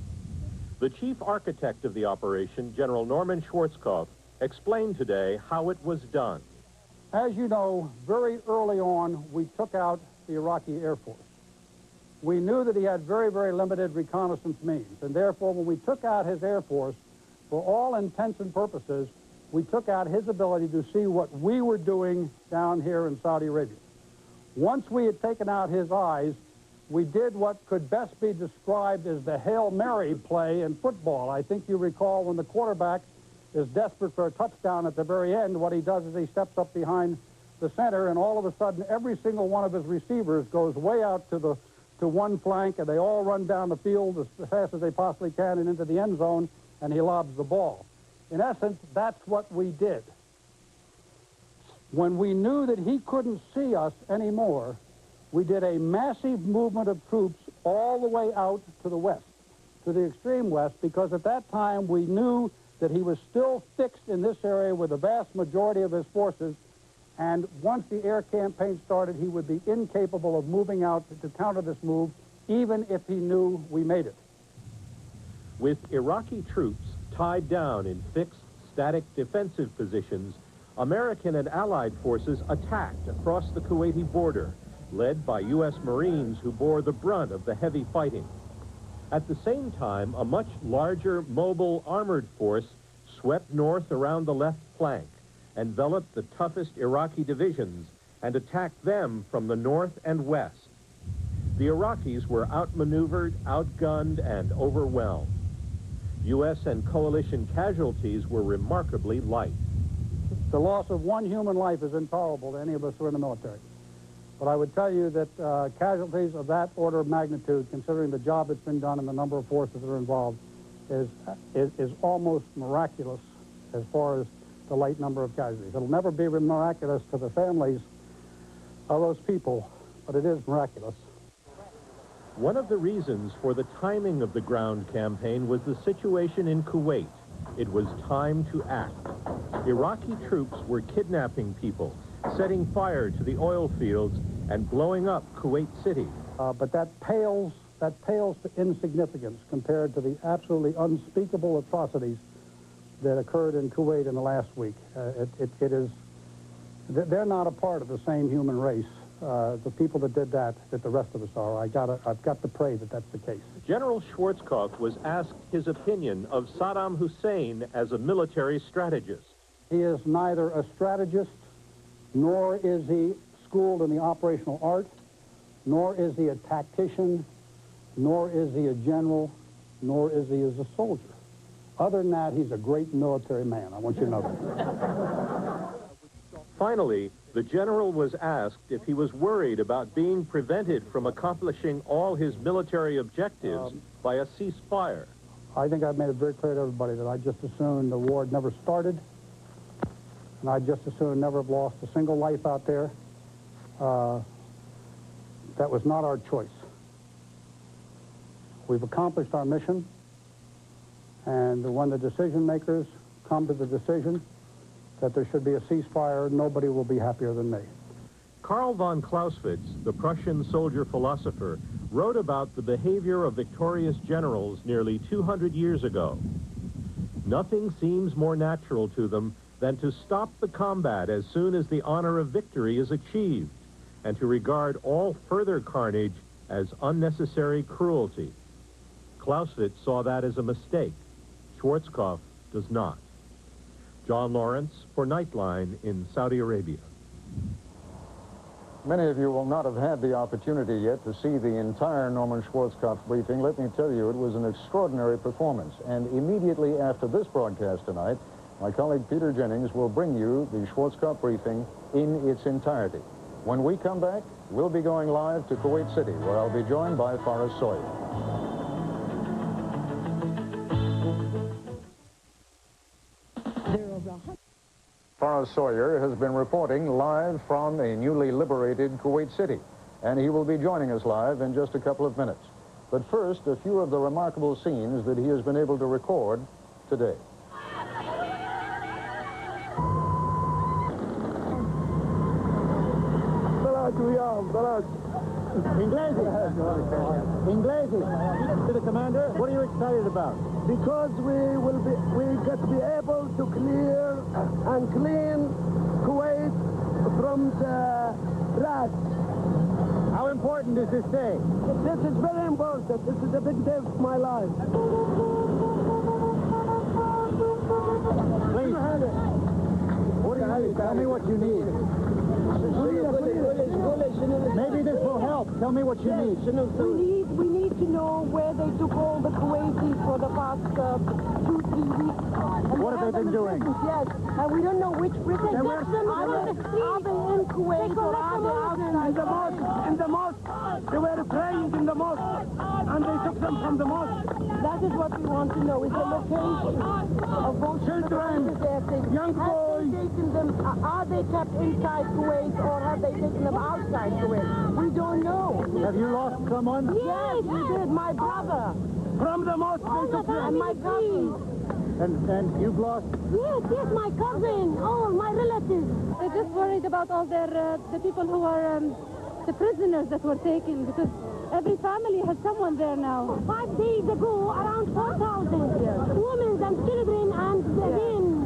The chief architect of the operation, General Norman Schwarzkopf, explained today how it was done. As you know, very early on, we took out the Iraqi Air Force. We knew that he had very, very limited reconnaissance means, and therefore, when we took out his Air Force, for all intents and purposes, we took out his ability to see what we were doing down here in Saudi Arabia. Once we had taken out his eyes, we did what could best be described as the Hail Mary play in football. I think you recall when the quarterback is desperate for a touchdown at the very end, what he does is he steps up behind the center, and all of a sudden, every single one of his receivers goes way out to one flank, and they all run down the field as fast as they possibly can and into the end zone, and he lobs the ball. In essence, that's what we did. When we knew that he couldn't see us anymore, we did a massive movement of troops all the way out to the west, to the extreme west, because at that time we knew that he was still fixed in this area with the vast majority of his forces, and once the air campaign started, he would be incapable of moving out to counter this move, even if he knew we made it. With Iraqi troops tied down in fixed, static defensive positions, American and Allied forces attacked across the Kuwaiti border, led by U.S. Marines who bore the brunt of the heavy fighting. At the same time, a much larger mobile armored force swept north around the left flank, enveloped the toughest Iraqi divisions, and attacked them from the north and west. The Iraqis were outmaneuvered, outgunned, and overwhelmed. U.S. and coalition casualties were remarkably light. The loss of one human life is intolerable to any of us who are in the military. But I would tell you that casualties of that order of magnitude, considering the job that's been done and the number of forces that are involved, is almost miraculous as far as the light number of casualties. It'll never be miraculous to the families of those people, but it is miraculous. One of the reasons for the timing of the ground campaign was the situation in Kuwait. It was time to act. Iraqi troops were kidnapping people, setting fire to the oil fields, and blowing up Kuwait City. But that pales to insignificance compared to the absolutely unspeakable atrocities that occurred in Kuwait in the last week. They're not a part of the same human race. The people that did that the rest of us are. I've got to pray that that's the case. General Schwarzkopf was asked his opinion of Saddam Hussein as a military strategist. He is neither a strategist, nor is he schooled in the operational art, nor is he a tactician, nor is he a general, nor is he as a soldier. Other than that, he's a great military man. I want you to know that. Finally, the general was asked if he was worried about being prevented from accomplishing all his military objectives by a ceasefire. I think I've made it very clear to everybody that I just as soon the war had never started, and I just as soon never have lost a single life out there. That was not our choice. We've accomplished our mission, and when the decision makers come to the decision that there should be a ceasefire, nobody will be happier than me. Karl von Clausewitz, the Prussian soldier philosopher, wrote about the behavior of victorious generals nearly 200 years ago. Nothing seems more natural to them than to stop the combat as soon as the honor of victory is achieved, and to regard all further carnage as unnecessary cruelty. Clausewitz saw that as a mistake. Schwarzkopf does not. John Lawrence for Nightline in Saudi Arabia. Many of you will not have had the opportunity yet to see the entire Norman Schwarzkopf briefing. Let me tell you, it was an extraordinary performance. And immediately after this broadcast tonight, my colleague Peter Jennings will bring you the Schwarzkopf briefing in its entirety. When we come back, we'll be going live to Kuwait City, where I'll be joined by Forrest Sawyer. Forrest Sawyer has been reporting live from a newly liberated Kuwait City, and he will be joining us live in just a couple of minutes. But first, a few of the remarkable scenes that he has been able to record today. Inglesi, to the commander, what are you excited about? Because we get to be able to clear and clean Kuwait from the rats. How important is this day? This is very important. This is a big day of my life. Please, what do you need? Tell me what you need. Maybe this will help. Tell me what you need. We need to know where they took all the Kuwaitis for the past 2-3 weeks. And what have they been doing? Yes, and we don't know which prison. Are they in Kuwait or are they outside? In the mosque. They were praying in the mosque, and they took them from the mosque. That is what we want to know, is the location of those children, young boys. Are they kept inside Kuwait or have they taken them outside Kuwait? We don't know. Have you lost someone? Yes, we did. My brother. From the mosque, they took him. And my cousin. And you've lost? Yes, my cousin. All my relatives. They're just worried about all the people who are the prisoners that were taken, because every family has someone there now. 5 days ago, around 4,000 women and children and again.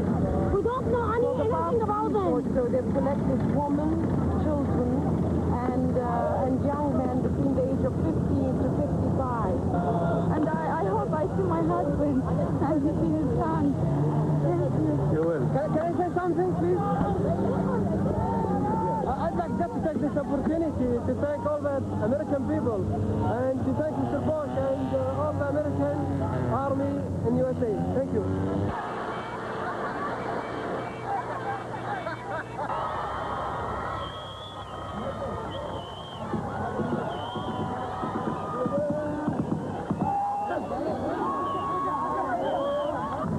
We don't know anything about them. So they've collected women, children, and young men between the age of 15 to 55. And I hope I see my husband and see his son. You will. Can I say something, please? I'd like just to take this opportunity to thank all the American people and to thank Mr. Bush and all the American Army in USA. Thank you.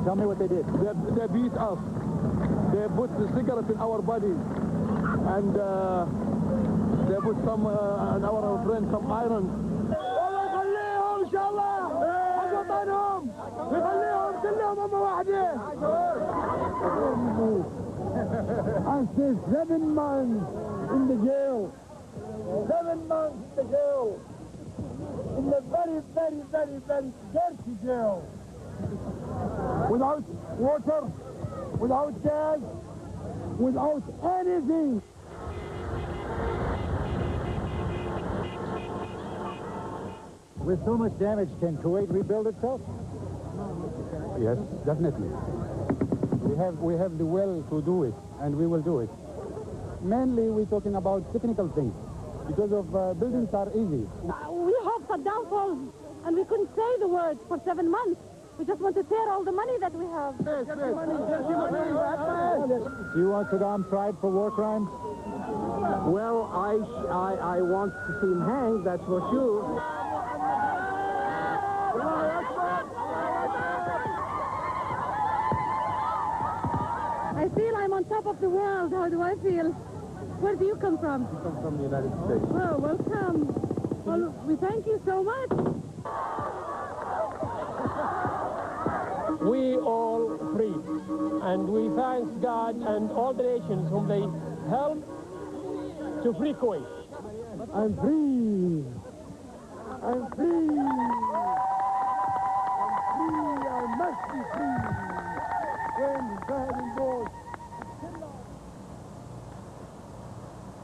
Tell me what they did. They beat us. They put the cigarette in our bodies. And they put some, our friend, some iron. I stayed 7 months in the jail. 7 months in the jail. In the very, very, very, very dirty jail. Without water, without gas, without anything. With so much damage, can Kuwait rebuild itself? Yes, definitely. We have the will to do it, and we will do it. Mainly, we're talking about technical things, because of buildings are easy. We hope Saddam falls, and we couldn't say the words for 7 months. We just want to tear all the money that we have. Do you want Saddam tried for war crimes? Well, I want to see him hanged, that's for sure. I feel I'm on top of the world. How do I feel? Where do you come from? I come from the United States. Well, welcome. Well, we thank you so much. We all free, and we thank God and all the nations whom they helped to free Kuwait. I'm free. I'm free. I'm free. I must be free. When bad and good.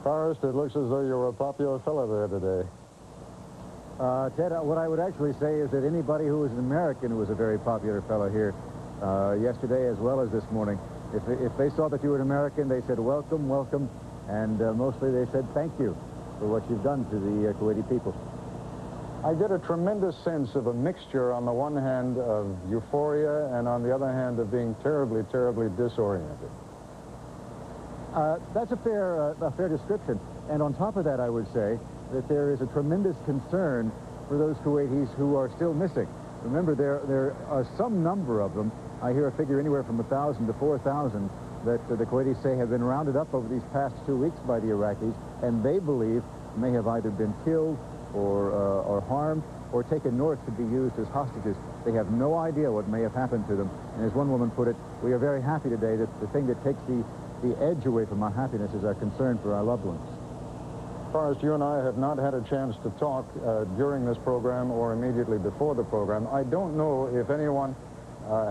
Forrest, it looks as though you're a popular fellow there today. Ted, what I would actually say is that anybody who is an American who was a very popular fellow here yesterday as well as this morning, if they saw that you were an American, they said welcome, welcome, and mostly they said thank you for what you've done to the Kuwaiti people. I get a tremendous sense of a mixture, on the one hand, of euphoria, and on the other hand, of being terribly, terribly disoriented. That's a fair description. And on top of that, I would say that there is a tremendous concern for those Kuwaitis who are still missing. Remember, there are some number of them. I hear a figure anywhere from 1,000 to 4,000 that the Kuwaitis say have been rounded up over these past 2 weeks by the Iraqis, and they believe may have either been killed or harmed or taken north to be used as hostages. They have no idea what may have happened to them. And as one woman put it, we are very happy today that the thing that takes the edge away from our happiness is our concern for our loved ones. Forrest, you and I have not had a chance to talk during this program or immediately before the program. I don't know if anyone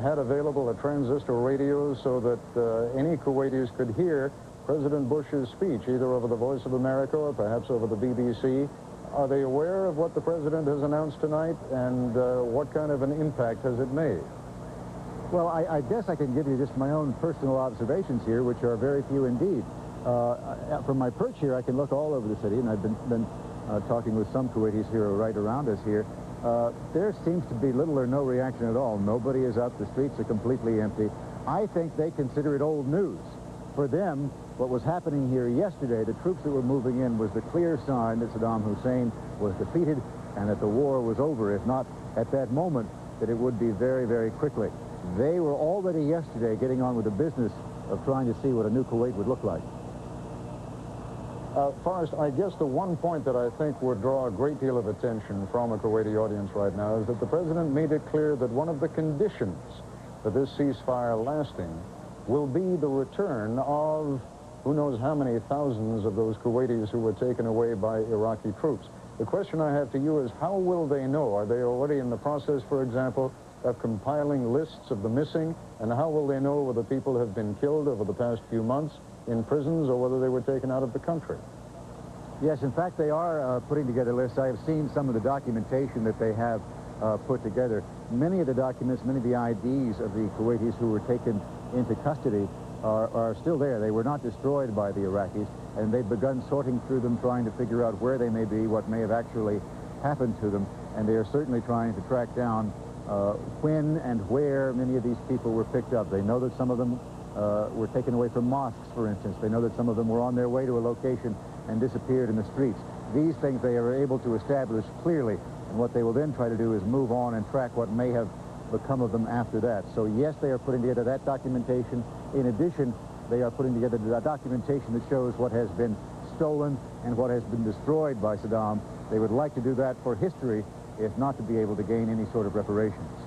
had available a transistor radio so that any Kuwaitis could hear President Bush's speech, either over the Voice of America or perhaps over the BBC. Are they aware of what the President has announced tonight, and what kind of an impact has it made? Well, I guess I can give you just my own personal observations here, which are very few indeed. From my perch here, I can look all over the city, and I've been talking with some Kuwaitis here right around us here. There seems to be little or no reaction at all. Nobody is out. The streets are completely empty. I think they consider it old news. For them, what was happening here yesterday, the troops that were moving in, was the clear sign that Saddam Hussein was defeated and that the war was over, if not at that moment, that it would be very, very quickly. They were already yesterday getting on with the business of trying to see what a new Kuwait would look like. Forrest, I guess the one point that I think would draw a great deal of attention from a Kuwaiti audience right now is that the President made it clear that one of the conditions for this ceasefire lasting will be the return of who knows how many thousands of those Kuwaitis who were taken away by Iraqi troops. The question I have to you is, how will they know? Are they already in the process, for example, of compiling lists of the missing? And how will they know whether people have been killed over the past few months in prisons or whether they were taken out of the country? Yes, in fact, they are putting together lists. I have seen some of the documentation that they have put together. Many of the documents, many of the IDs of the Kuwaitis who were taken into custody are still there. They were not destroyed by the Iraqis, and they've begun sorting through them, trying to figure out where they may be, what may have actually happened to them, and they are certainly trying to track down when and where many of these people were picked up. They know that some of them were taken away from mosques, for instance. They know that some of them were on their way to a location and disappeared in the streets. These things they are able to establish clearly, and what they will then try to do is move on and track what may have become of them after that. So yes, they are putting together that documentation. In addition, they are putting together the documentation that shows what has been stolen and what has been destroyed by Saddam. They would like to do that for history, if not to be able to gain any sort of reparations.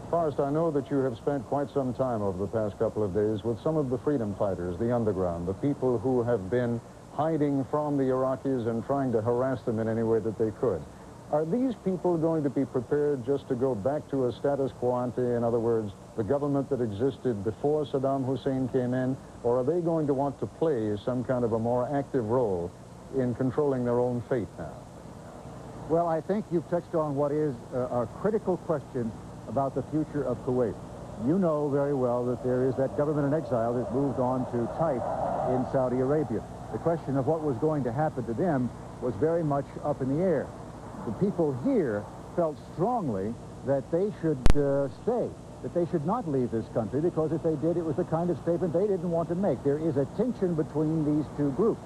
Forrest, I know that you have spent quite some time over the past couple of days with some of the freedom fighters, the underground, the people who have been hiding from the Iraqis and trying to harass them in any way that they could. Are these people going to be prepared just to go back to a status quo ante, in other words, the government that existed before Saddam Hussein came in, or are they going to want to play some kind of a more active role in controlling their own fate now? Well, I think you've touched on what is a critical question about the future of Kuwait. You know very well that there is that government in exile that moved on to Taif in Saudi Arabia. The question of what was going to happen to them was very much up in the air. The people here felt strongly that they should stay, that they should not leave this country, because if they did, it was the kind of statement they didn't want to make. There is a tension between these two groups.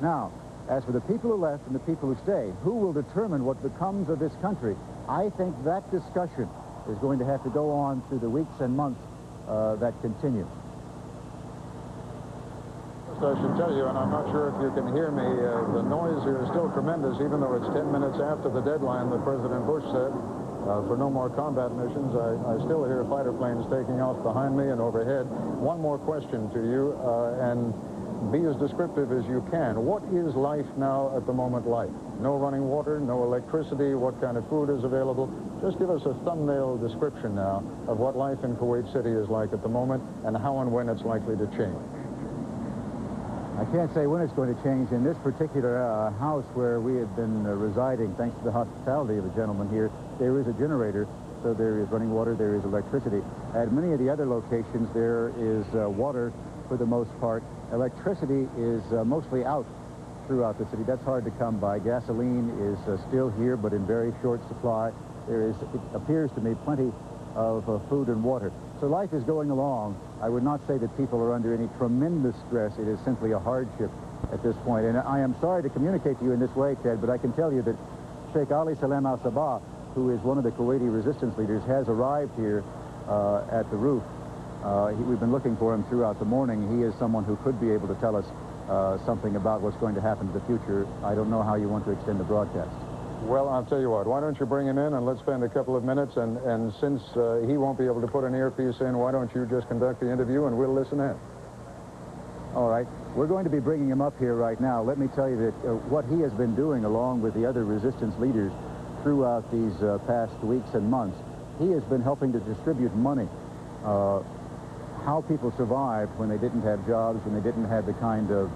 Now, as for the people who left and the people who stay, who will determine what becomes of this country? I think that discussion is going to have to go on through the weeks and months that continue. I should tell you, and I'm not sure if you can hear me, the noise here is still tremendous, even though it's 10 minutes after the deadline that President Bush said for no more combat missions. I still hear fighter planes taking off behind me and overhead. One more question to you, and be as descriptive as you can. What is life now at the moment like? No running water, no electricity, what kind of food is available? Just give us a thumbnail description now of what life in Kuwait City is like at the moment and how and when it's likely to change. I can't say when it's going to change. In this particular house where we had been residing, thanks to the hospitality of the gentleman here, there is a generator, so there is running water, there is electricity. At many of the other locations, there is water for the most part. Electricity is mostly out throughout the city. That's hard to come by. Gasoline is still here, but in very short supply. There is, it appears to me, plenty of food and water. So life is going along. I would not say that people are under any tremendous stress. It is simply a hardship at this point. And I am sorry to communicate to you in this way, Ted, but I can tell you that Sheikh Ali Salem al-Sabah, who is one of the Kuwaiti resistance leaders, has arrived here at the roof. We've been looking for him throughout the morning. He is someone who could be able to tell us something about what's going to happen in the future. I don't know how you want to extend the broadcast. Well, I'll tell you what, why don't you bring him in and let's spend a couple of minutes, and since he won't be able to put an earpiece in, why don't you just conduct the interview and we'll listen in. All right. We're going to be bringing him up here right now. Let me tell you that what he has been doing along with the other resistance leaders throughout these past weeks and months, he has been helping to distribute money. How people survived when they didn't have jobs, when they didn't have the kind of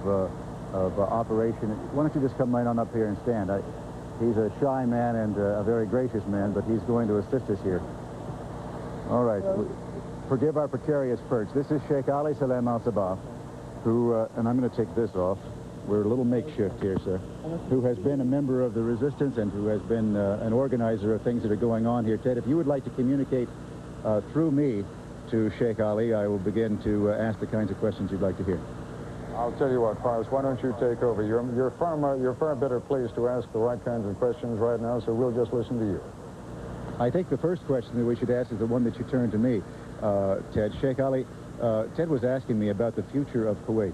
operation. Why don't you just come right on up here and stand? He's a shy man and a very gracious man, but he's going to assist us here. All right. Forgive our precarious perch. This is Sheikh Ali Salem al-Sabah, who, and I'm going to take this off. We're a little makeshift here, sir, who has been a member of the resistance and who has been an organizer of things that are going on here. Ted, if you would like to communicate through me to Sheikh Ali, I will begin to ask the kinds of questions you'd like to hear. I'll tell you what, Faris, why don't you take over? You're far better placed to ask the right kinds of questions right now, so we'll just listen to you. I think the first question that we should ask is the one that you turned to me, Ted. Sheikh Ali, Ted was asking me about the future of Kuwait.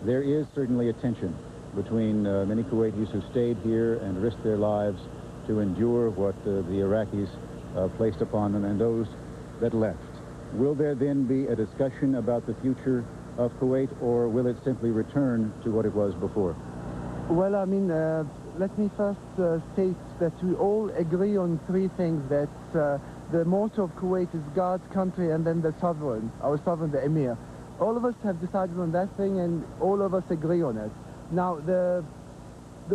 There is certainly a tension between many Kuwaitis who stayed here and risked their lives to endure what the Iraqis placed upon them and those that left. Will there then be a discussion about the future of Kuwait, or will it simply return to what it was before? Well, I mean, let me first state that we all agree on three things, that the motto of Kuwait is God's country and then the sovereign, our sovereign, the emir. All of us have decided on that thing and all of us agree on it. Now, the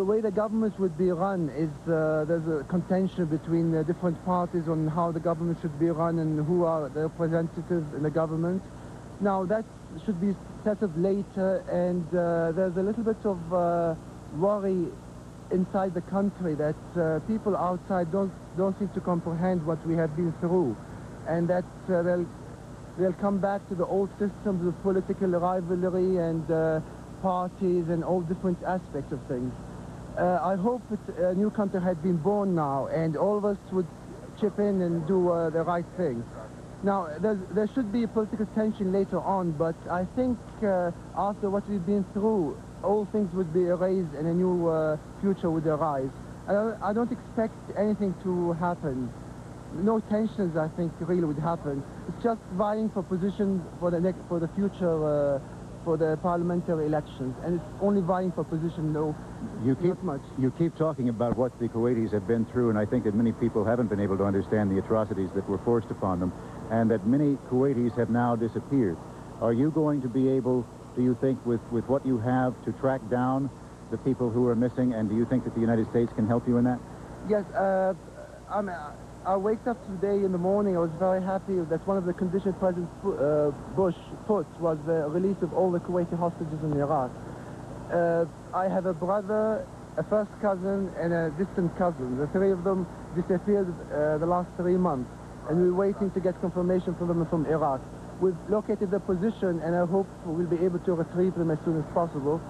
way the government would be run is there's a contention between the different parties on how the government should be run and who are the representatives in the government. Now, that should be settled later, and there's a little bit of worry inside the country that people outside don't seem to comprehend what we have been through, and that they'll come back to the old systems of political rivalry and parties and all different aspects of things. I hope that a new country had been born now, and all of us would chip in and do the right thing. Now, there should be a political tension later on, but I think after what we've been through, all things would be erased and a new future would arise. I don't expect anything to happen. No tensions, I think, really would happen. It's just vying for position for the future, for the parliamentary elections, and it's only vying for position, no, not much. You keep talking about what the Kuwaitis have been through, and I think that many people haven't been able to understand the atrocities that were forced upon them, and that many Kuwaitis have now disappeared. Are you going to be able, do you think, with what you have, to track down the people who are missing, and do you think that the United States can help you in that? Yes, I waked up today in the morning. I was very happy that one of the conditions President Bush put was the release of all the Kuwaiti hostages in Iraq. I have a brother, a first cousin, and a distant cousin. The three of them disappeared the last 3 months, and we're waiting to get confirmation from them from Iraq. We've located the position, and I hope we'll be able to retrieve them as soon as possible.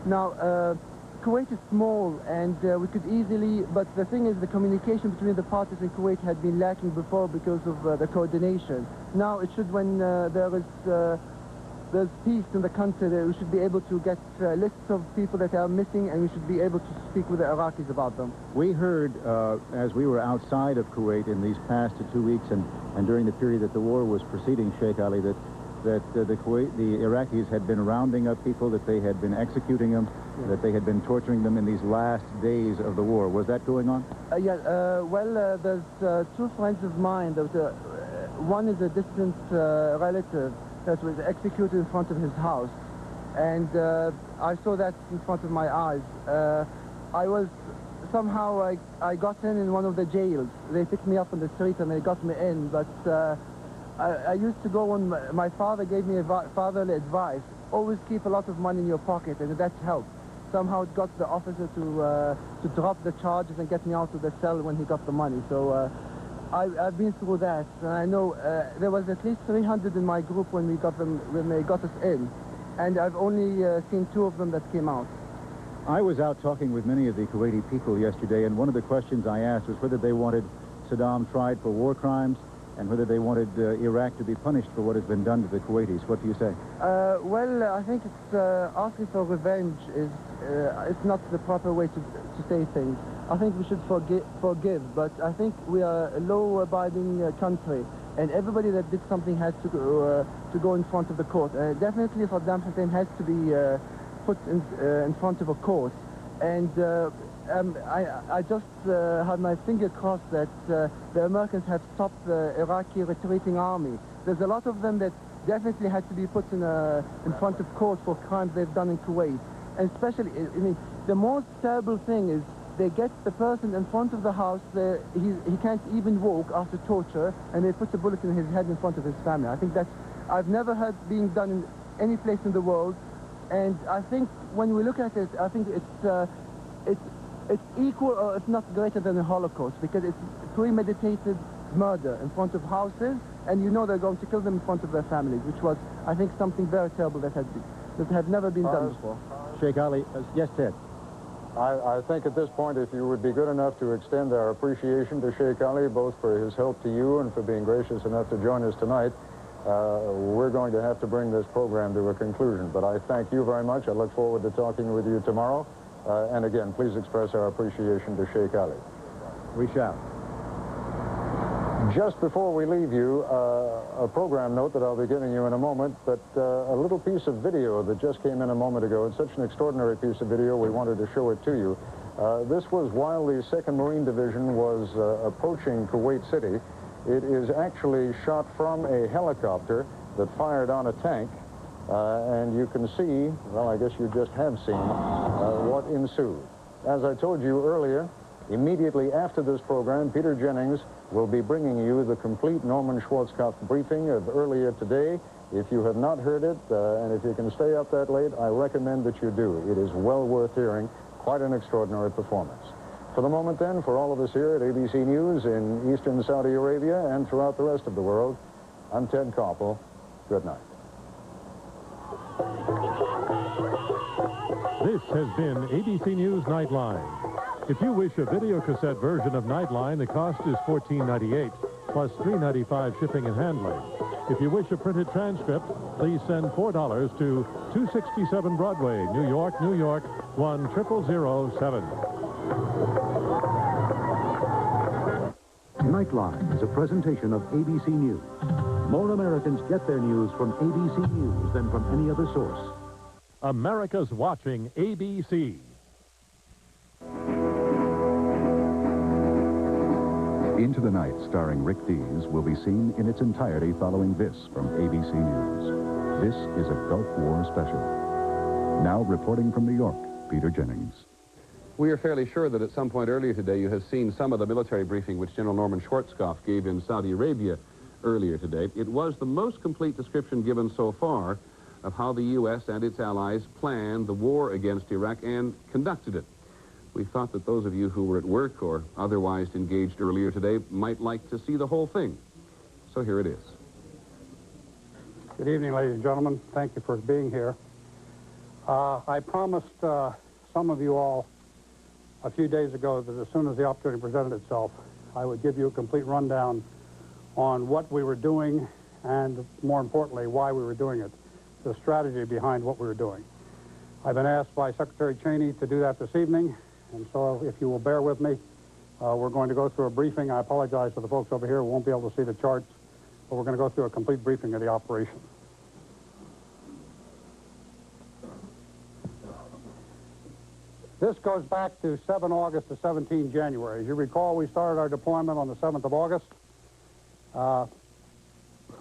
Now, Kuwait is small, and we could easily, but the thing is the communication between the parties in Kuwait had been lacking before because of the coordination. Now it should, when there's peace in the country, we should be able to get lists of people that are missing, and we should be able to speak with the Iraqis about them. We heard, as we were outside of Kuwait in these past 2 weeks and during the period that the war was proceeding, Sheikh Ali, that the Iraqis had been rounding up people, that they had been executing them, that they had been torturing them in these last days of the war. Was that going on? Well, there's two friends of mine. One is a distant relative that was executed in front of his house, and I saw that in front of my eyes. I got in one of the jails. They picked me up on the street and they got me in, but I used to go on, my father gave me fatherly advice. always keep a lot of money in your pocket, and that helped. Somehow it got the officer to drop the charges and get me out of the cell when he got the money. So I've been through that, and I know there was at least 300 in my group when they got us in, and I've only seen 2 of them that came out. I was out talking with many of the Kuwaiti people yesterday, and one of the questions I asked was whether they wanted Saddam tried for war crimes and whether they wanted Iraq to be punished for what has been done to the Kuwaitis. What do you say? Well, I think it's asking for revenge is it's not the proper way to say things. I think we should forgive, but I think we are a law-abiding country, and everybody that did something has to go in front of the court. Definitely Saddam Hussein has to be put in front of a court, and I just had my finger crossed that the Americans have stopped the Iraqi retreating army. There's a lot of them that definitely had to be put in front of court for crimes they've done in Kuwait. And especially, I mean, the most terrible thing is they get the person in front of the house, he can't even walk after torture, and they put a bullet in his head in front of his family. I think that's, I've never heard being done in any place in the world, and I think when we look at it, I think it's equal, or if not greater than the Holocaust, because it's premeditated murder in front of houses, and you know they're going to kill them in front of their families, which was, I think, something very terrible that had never been done before. Sheikh Ali, yes, Ted. I think at this point, if you would be good enough to extend our appreciation to Sheikh Ali, both for his help to you and for being gracious enough to join us tonight, we're going to have to bring this program to a conclusion. But I thank you very much. I look forward to talking with you tomorrow. And again, please express our appreciation to Sheikh Ali. We shall. Just before we leave you, a program note that I'll be giving you in a moment, but a little piece of video that just came in a moment ago. It's such an extraordinary piece of video, we wanted to show it to you. This was while the 2nd Marine Division was approaching Kuwait City. It is actually shot from a helicopter that fired on a tank, and you can see, well, I guess you just have seen, what ensued. As I told you earlier, immediately after this program, Peter Jennings will be bringing you the complete Norman Schwarzkopf briefing of earlier today. If you have not heard it, and if you can stay up that late, I recommend that you do. It is well worth hearing. Quite an extraordinary performance. For the moment then, for all of us here at ABC News in Eastern Saudi Arabia and throughout the rest of the world, I'm Ted Koppel. Good night. This has been ABC News Nightline. If you wish a videocassette version of Nightline, the cost is $14.98, plus $3.95 shipping and handling. If you wish a printed transcript, please send $4 to 267 Broadway, New York, New York, 10007. Nightline is a presentation of ABC News. More Americans get their news from ABC News than from any other source. America's watching ABC. Into the Night, starring Rick Dees, will be seen in its entirety following this from ABC News. This is a Gulf War special. Now reporting from New York, Peter Jennings. We are fairly sure that at some point earlier today you have seen some of the military briefing which General Norman Schwarzkopf gave in Saudi Arabia earlier today. It was the most complete description given so far of how the U.S. and its allies planned the war against Iraq and conducted it. We thought that those of you who were at work or otherwise engaged earlier today might like to see the whole thing. So here it is. Good evening, ladies and gentlemen. Thank you for being here. I promised some of you all a few days ago that as soon as the opportunity presented itself, I would give you a complete rundown on what we were doing and, more importantly, why we were doing it, the strategy behind what we were doing. I've been asked by Secretary Cheney to do that this evening, and so if you will bear with me, we're going to go through a briefing. I apologize to the folks over here who won't be able to see the charts, but we're going to go through a complete briefing of the operation. This goes back to 7 August to 17 January. As you recall, we started our deployment on the 7th of August.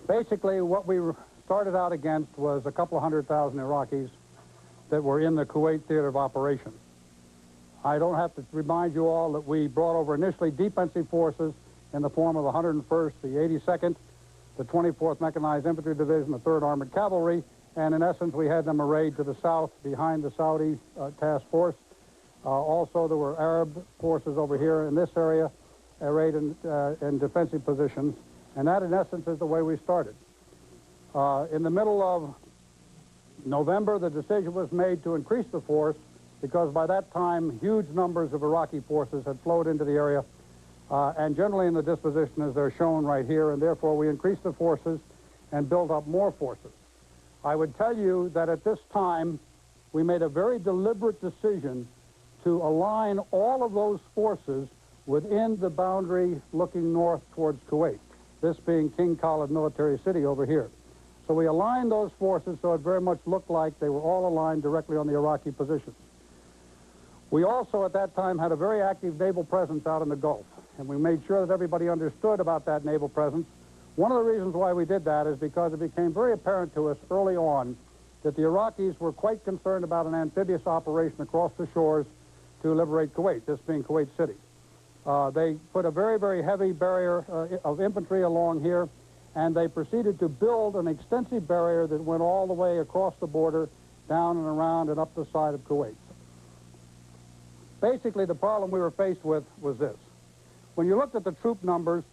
Basically, what we started out against was a couple of 100,000 Iraqis that were in the Kuwait theater of operation. I don't have to remind you all that we brought over initially defensive forces in the form of the 101st, the 82nd, the 24th Mechanized Infantry Division, the 3rd Armored Cavalry, and in essence, we had them arrayed to the south behind the Saudi task force. Also, there were Arab forces over here in this area, arrayed in defensive positions, and that, in essence, is the way we started. In the middle of November, the decision was made to increase the force because by that time, huge numbers of Iraqi forces had flowed into the area, and generally in the disposition as they're shown right here, and therefore we increased the forces and built up more forces. I would tell you that at this time, we made a very deliberate decision to align all of those forces within the boundary looking north towards Kuwait, this being King Khalid Military City over here. So we aligned those forces so it very much looked like they were all aligned directly on the Iraqi positions. We also at that time had a very active naval presence out in the Gulf, and we made sure that everybody understood about that naval presence. One of the reasons why we did that is because it became very apparent to us early on that the Iraqis were quite concerned about an amphibious operation across the shores to liberate Kuwait, this being Kuwait City. They put a very, very heavy barrier of infantry along here, and they proceeded to build an extensive barrier that went all the way across the border, down and around and up the side of Kuwait. Basically, the problem we were faced with was this. When you looked at the troop numbers,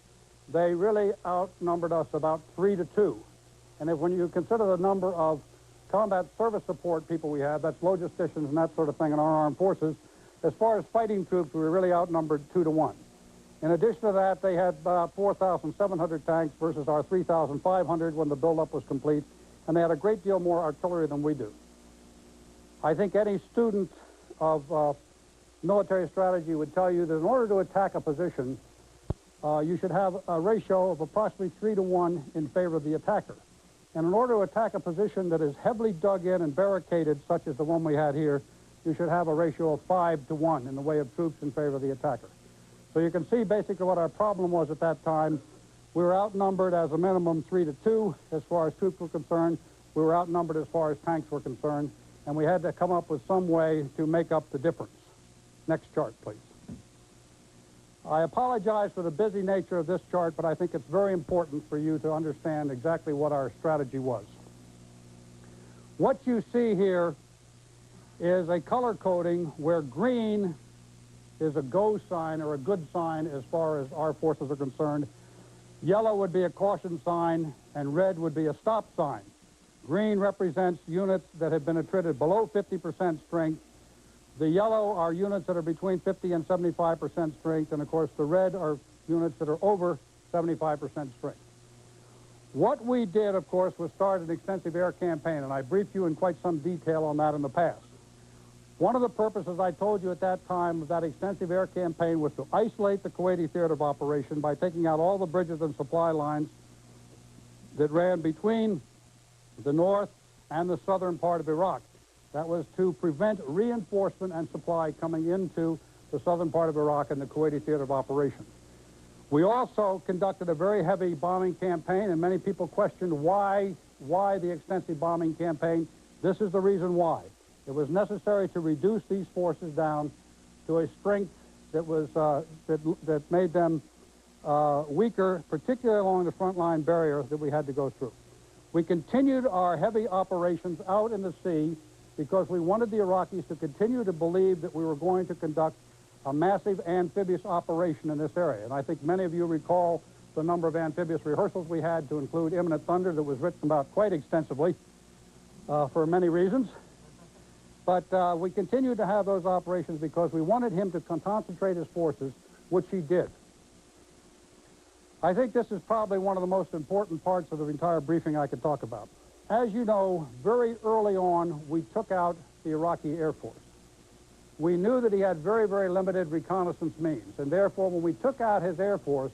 they really outnumbered us about 3 to 2. And when you consider the number of combat service support people we had, that's logisticians and that sort of thing in our armed forces, as far as fighting troops, we were really outnumbered 2 to 1. In addition to that, they had about 4,700 tanks versus our 3,500 when the buildup was complete, and they had a great deal more artillery than we do. I think any student of military strategy would tell you that in order to attack a position, you should have a ratio of approximately 3 to 1 in favor of the attacker. And in order to attack a position that is heavily dug in and barricaded, such as the one we had here, you should have a ratio of 5 to 1 in the way of troops in favor of the attacker. So you can see basically what our problem was at that time. We were outnumbered as a minimum 3 to 2 as far as troops were concerned. We were outnumbered as far as tanks were concerned, and we had to come up with some way to make up the difference. Next chart, please. I apologize for the busy nature of this chart, but I think it's very important for you to understand exactly what our strategy was. What you see here is a color coding where green is a go sign or a good sign as far as our forces are concerned. Yellow would be a caution sign, and red would be a stop sign. Green represents units that have been attrited below 50% strength. The yellow are units that are between 50 and 75% strength, and of course the red are units that are over 75% strength. What we did, of course, was start an extensive air campaign, and I briefed you in quite some detail on that in the past. One of the purposes I told you at that time of that extensive air campaign was to isolate the Kuwaiti theater of operation by taking out all the bridges and supply lines that ran between the north and the southern part of Iraq. That was to prevent reinforcement and supply coming into the southern part of Iraq and the Kuwaiti theater of operation. We also conducted a very heavy bombing campaign, and many people questioned why the extensive bombing campaign. This is the reason why. It was necessary to reduce these forces down to a strength that was that made them weaker, particularly along the front line barrier that we had to go through. We continued our heavy operations out in the sea because we wanted the Iraqis to continue to believe that we were going to conduct a massive amphibious operation in this area. And I think many of you recall the number of amphibious rehearsals we had, to include Imminent Thunder, that was written about quite extensively for many reasons. But we continued to have those operations because we wanted him to concentrate his forces, which he did. I think this is probably one of the most important parts of the entire briefing I could talk about. As you know, very early on, we took out the Iraqi Air Force. We knew that he had very, very limited reconnaissance means, and therefore when we took out his Air Force,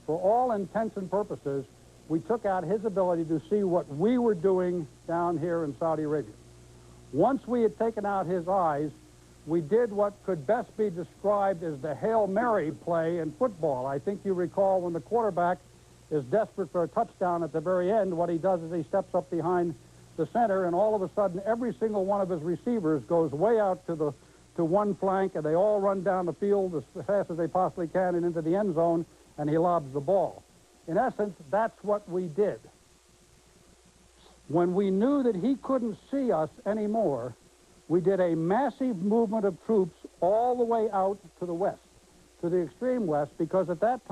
for all intents and purposes, we took out his ability to see what we were doing down here in Saudi Arabia. Once we had taken out his eyes, we did what could best be described as the Hail Mary play in football. I think you recall when the quarterback is desperate for a touchdown at the very end, what he does is he steps up behind the center, and all of a sudden every single one of his receivers goes way out to one flank, and they all run down the field as fast as they possibly can and into the end zone, and he lobs the ball. In essence, that's what we did. When we knew that he couldn't see us anymore, we did a massive movement of troops all the way out to the west, to the extreme west, because at that time,